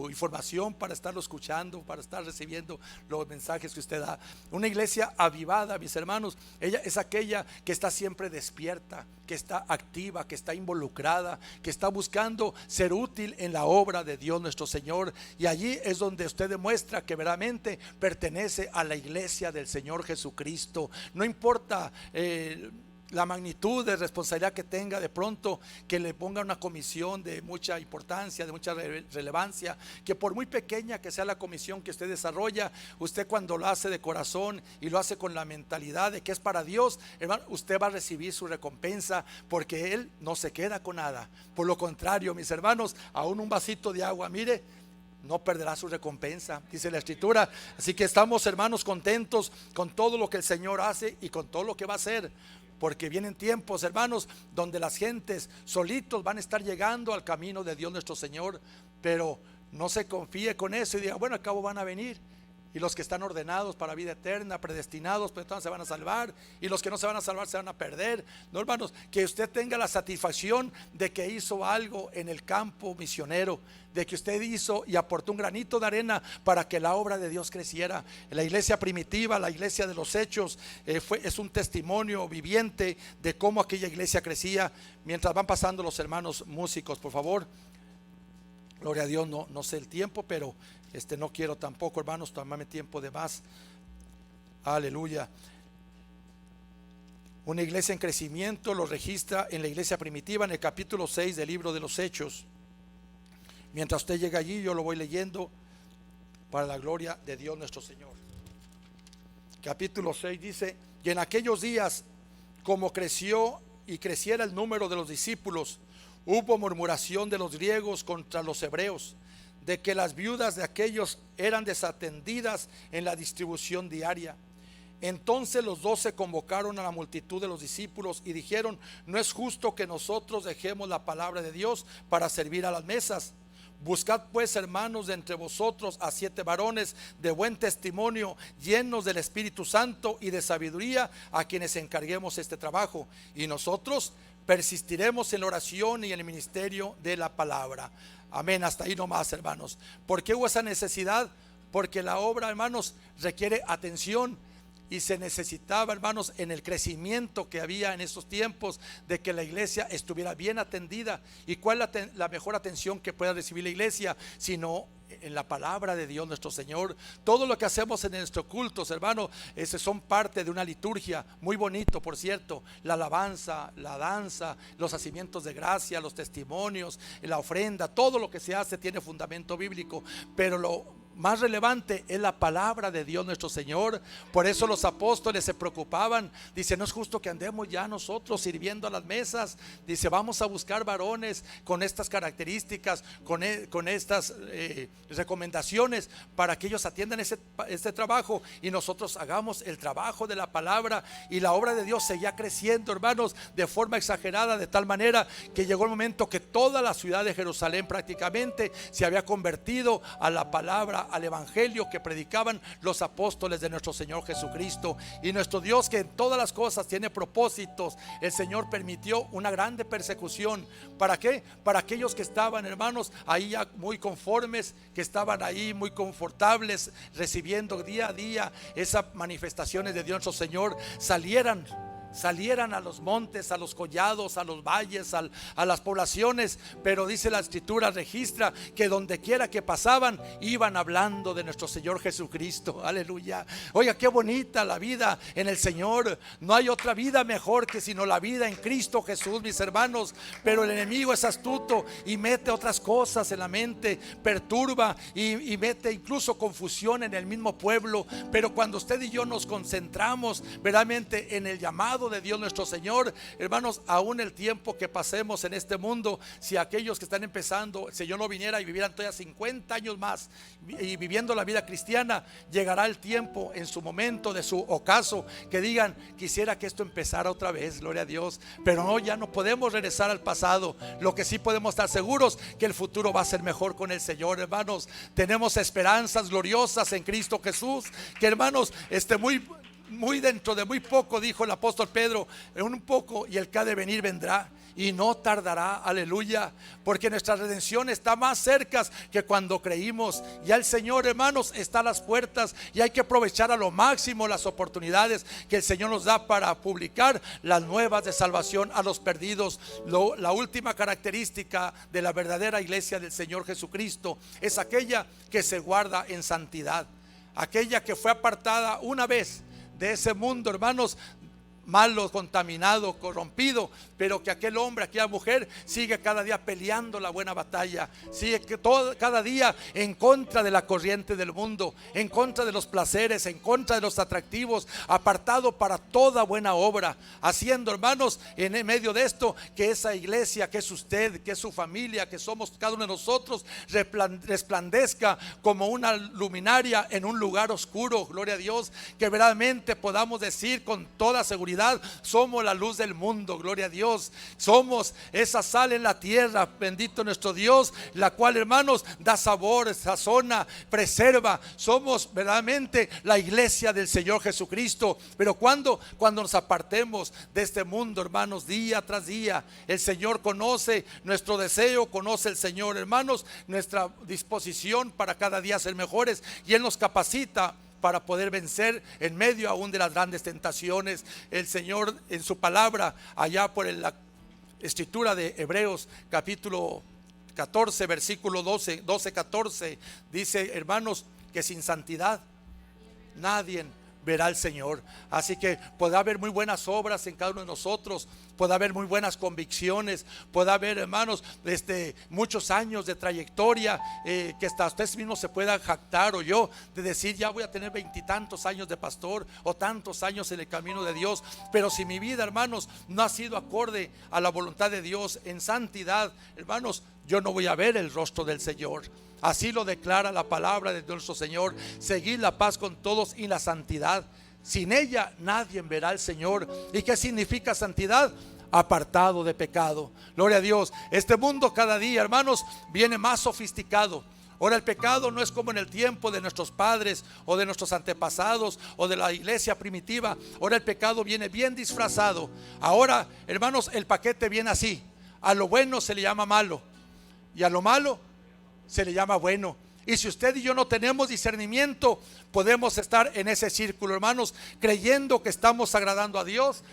Speaker 3: información para estarlo escuchando, para estar recibiendo los mensajes que usted da. Una iglesia avivada, mis hermanos, ella es aquella que está siempre despierta, que está activa, que está involucrada, que está buscando ser útil en la obra de Dios nuestro Señor. Y allí es donde usted demuestra que verdaderamente pertenece a la iglesia del Señor Jesucristo. No importa la magnitud de responsabilidad que tenga, de pronto que le ponga una comisión de mucha importancia, de mucha relevancia, que por muy pequeña que sea la comisión que usted desarrolla, usted cuando lo hace de corazón y lo hace con la mentalidad de que es para Dios, hermano, usted va a recibir su recompensa, porque Él no se queda con nada. Por lo contrario, mis hermanos, aún un vasito de agua, mire, no perderá su recompensa, dice la Escritura. Así que estamos, hermanos, contentos con todo lo que el Señor hace y con todo lo que va a hacer, porque vienen tiempos, hermanos, donde las gentes solitos van a estar llegando al camino de Dios nuestro Señor. Pero no se confíe con eso y diga, bueno, al cabo van a venir, y los que están ordenados para vida eterna, predestinados, pues entonces se van a salvar, y los que no se van a salvar se van a perder. No, hermanos, que usted tenga la satisfacción de que hizo algo en el campo misionero, de que usted hizo y aportó un granito de arena para que la obra de Dios creciera. La iglesia primitiva, la iglesia de los Hechos, es un testimonio viviente de cómo aquella iglesia crecía. Mientras van pasando los hermanos músicos, por favor. Gloria a Dios, no sé el tiempo, pero no quiero tampoco, hermanos, tomarme tiempo de más. Aleluya. Una iglesia en crecimiento lo registra en la iglesia primitiva, en el capítulo 6 del libro de los Hechos. Mientras usted llega allí, yo lo voy leyendo para la gloria de Dios nuestro Señor. Capítulo 6 dice: y en aquellos días, como creció y creciera el número de los discípulos, hubo murmuración de los griegos contra los hebreos, de que las viudas de aquellos eran desatendidas en la distribución diaria. Entonces los 12 convocaron a la multitud de los discípulos y dijeron: no es justo que nosotros dejemos la palabra de Dios para servir a las mesas. Buscad pues, hermanos, de entre vosotros a 7 varones de buen testimonio, llenos del Espíritu Santo y de sabiduría, a quienes encarguemos este trabajo, y nosotros persistiremos en la oración y en el ministerio de la palabra. Amén. Hasta ahí nomás, hermanos. ¿Por qué hubo esa necesidad? Porque la obra, hermanos, requiere atención, y se necesitaba, hermanos, en el crecimiento que había en estos tiempos, de que la iglesia estuviera bien atendida. ¿Y cuál es la mejor atención que pueda recibir la iglesia? Sino en la palabra de Dios nuestro Señor. Todo lo que hacemos en nuestros cultos, hermano, son parte de una liturgia muy bonito, por cierto. La alabanza, la danza, los hacimientos de gracia, los testimonios, la ofrenda, todo lo que se hace tiene fundamento bíblico, pero lo más relevante es la palabra de Dios nuestro Señor. Por eso los apóstoles se preocupaban. Dice: no es justo que andemos ya nosotros sirviendo a las mesas. Dice: vamos a buscar varones con estas características, con estas recomendaciones, para que ellos atiendan este trabajo y nosotros hagamos el trabajo de la palabra. Y la obra de Dios seguía creciendo, hermanos, de forma exagerada, de tal manera que llegó el momento que toda la ciudad de Jerusalén prácticamente se había convertido a la palabra, al evangelio que predicaban los apóstoles de nuestro Señor Jesucristo. Y nuestro Dios, que en todas las cosas tiene propósitos, el Señor permitió una grande persecución. ¿Para qué? Para aquellos que estaban, hermanos, ahí ya muy conformes, que estaban ahí muy confortables, recibiendo día a día esas manifestaciones de Dios nuestro Señor, salieran salieran a los montes, a los collados, a los valles, a las poblaciones, pero dice la escritura, registra que donde quiera que pasaban, iban hablando de nuestro Señor Jesucristo. Aleluya. Oiga, qué bonita la vida en el Señor. No hay otra vida mejor que sino la vida en Cristo Jesús, mis hermanos. Pero el enemigo es astuto y mete otras cosas en la mente, perturba y mete incluso confusión en el mismo pueblo. Pero cuando usted y yo nos concentramos verdaderamente en el llamado de Dios nuestro Señor, hermanos, aún el tiempo que pasemos en este mundo, si aquellos que están empezando, el Señor no viniera y vivieran todavía 50 años más y viviendo la vida cristiana, llegará el tiempo en su momento de su ocaso que digan, quisiera que esto empezara otra vez, gloria a Dios. Pero no, ya no podemos regresar al pasado. Lo que sí podemos estar seguros, que el futuro va a ser mejor con el Señor, hermanos. Tenemos esperanzas gloriosas en Cristo Jesús, que hermanos, muy dentro de muy poco, dijo el apóstol Pedro, en un poco y el que ha de venir vendrá y no tardará. Aleluya, porque nuestra redención está más cerca que cuando creímos. Ya el Señor, hermanos, está a las puertas y hay que aprovechar a lo máximo las oportunidades que el Señor nos da para publicar las nuevas de salvación a los perdidos. La última característica de la verdadera iglesia del Señor Jesucristo es aquella que se guarda en santidad, aquella que fue apartada una vez de ese mundo, hermanos, malo, contaminado, corrompido, pero que aquel hombre, aquella mujer sigue cada día peleando la buena batalla, sigue cada día en contra de la corriente del mundo, en contra de los placeres, en contra de los atractivos, apartado para toda buena obra, haciendo, hermanos, en medio de esto, que esa iglesia, que es usted, que es su familia, que somos cada uno de nosotros, resplandezca como una luminaria en un lugar oscuro. Gloria a Dios, que verdaderamente podamos decir con toda seguridad, somos la luz del mundo. Gloria a Dios, somos esa sal en la tierra, bendito nuestro Dios, la cual, hermanos, da sabor, sazona, preserva. Somos verdaderamente la iglesia del Señor Jesucristo. Pero cuando nos apartemos de este mundo, hermanos, día tras día, el Señor conoce nuestro deseo, conoce el Señor, hermanos, nuestra disposición para cada día ser mejores, y Él nos capacita para poder vencer en medio aún de las grandes tentaciones. El Señor en su palabra, allá por la escritura de Hebreos capítulo 14 versículo 12-14, dice, hermanos, que sin santidad nadie verá al Señor. Así que puede haber muy buenas obras en cada uno de nosotros, puede haber muy buenas convicciones, puede haber, hermanos, muchos años de trayectoria, que hasta usted mismo se pueda jactar, o yo, de decir, ya voy a tener 20 y tantos años de pastor, o tantos años en el camino de Dios. Pero si mi vida, hermanos, no ha sido acorde a la voluntad de Dios en santidad, hermanos, yo no voy a ver el rostro del Señor. Así lo declara la palabra de nuestro Señor: seguid la paz con todos y la santidad, sin ella nadie verá al Señor. ¿Y qué significa santidad? Apartado de pecado. Gloria a Dios. Este mundo cada día, hermanos, viene más sofisticado. Ahora el pecado no es como en el tiempo de nuestros padres o de nuestros antepasados o de la iglesia primitiva. Ahora el pecado viene bien disfrazado. Ahora, hermanos, el paquete viene así: a lo bueno se le llama malo y a lo malo se le llama bueno. Y si usted y yo no tenemos discernimiento, podemos estar en ese círculo, hermanos, creyendo que estamos agradando a Dios,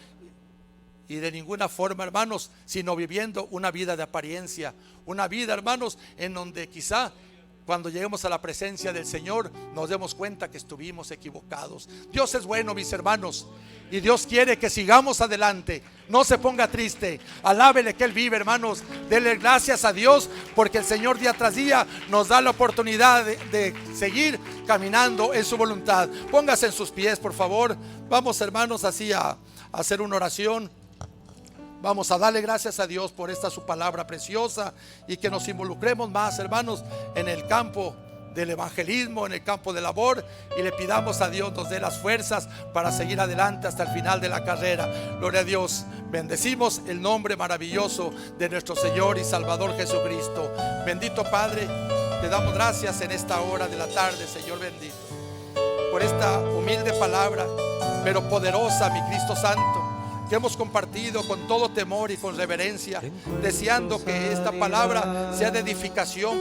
Speaker 3: y de ninguna forma, hermanos, sino viviendo una vida de apariencia, una vida, hermanos, en donde quizá cuando lleguemos a la presencia del Señor nos demos cuenta que estuvimos equivocados. Dios es bueno, mis hermanos, y Dios quiere que sigamos adelante. No se ponga triste, alábele que Él vive, hermanos. Dele gracias a Dios, porque el Señor día tras día nos da la oportunidad de seguir caminando en su voluntad. Póngase en sus pies, por favor. Vamos, hermanos, así a hacer una oración. Vamos a darle gracias a Dios por esta su palabra preciosa, y que nos involucremos más, hermanos, en el campo del evangelismo, en el campo de labor, y le pidamos a Dios nos dé las fuerzas para seguir adelante hasta el final de la carrera. Gloria a Dios. Bendecimos el nombre maravilloso de nuestro Señor y Salvador Jesucristo. Bendito Padre, te damos gracias en esta hora de la tarde, Señor bendito, por esta humilde palabra, pero poderosa, mi Cristo Santo, que hemos compartido con todo temor y con reverencia, deseando que esta palabra sea de edificación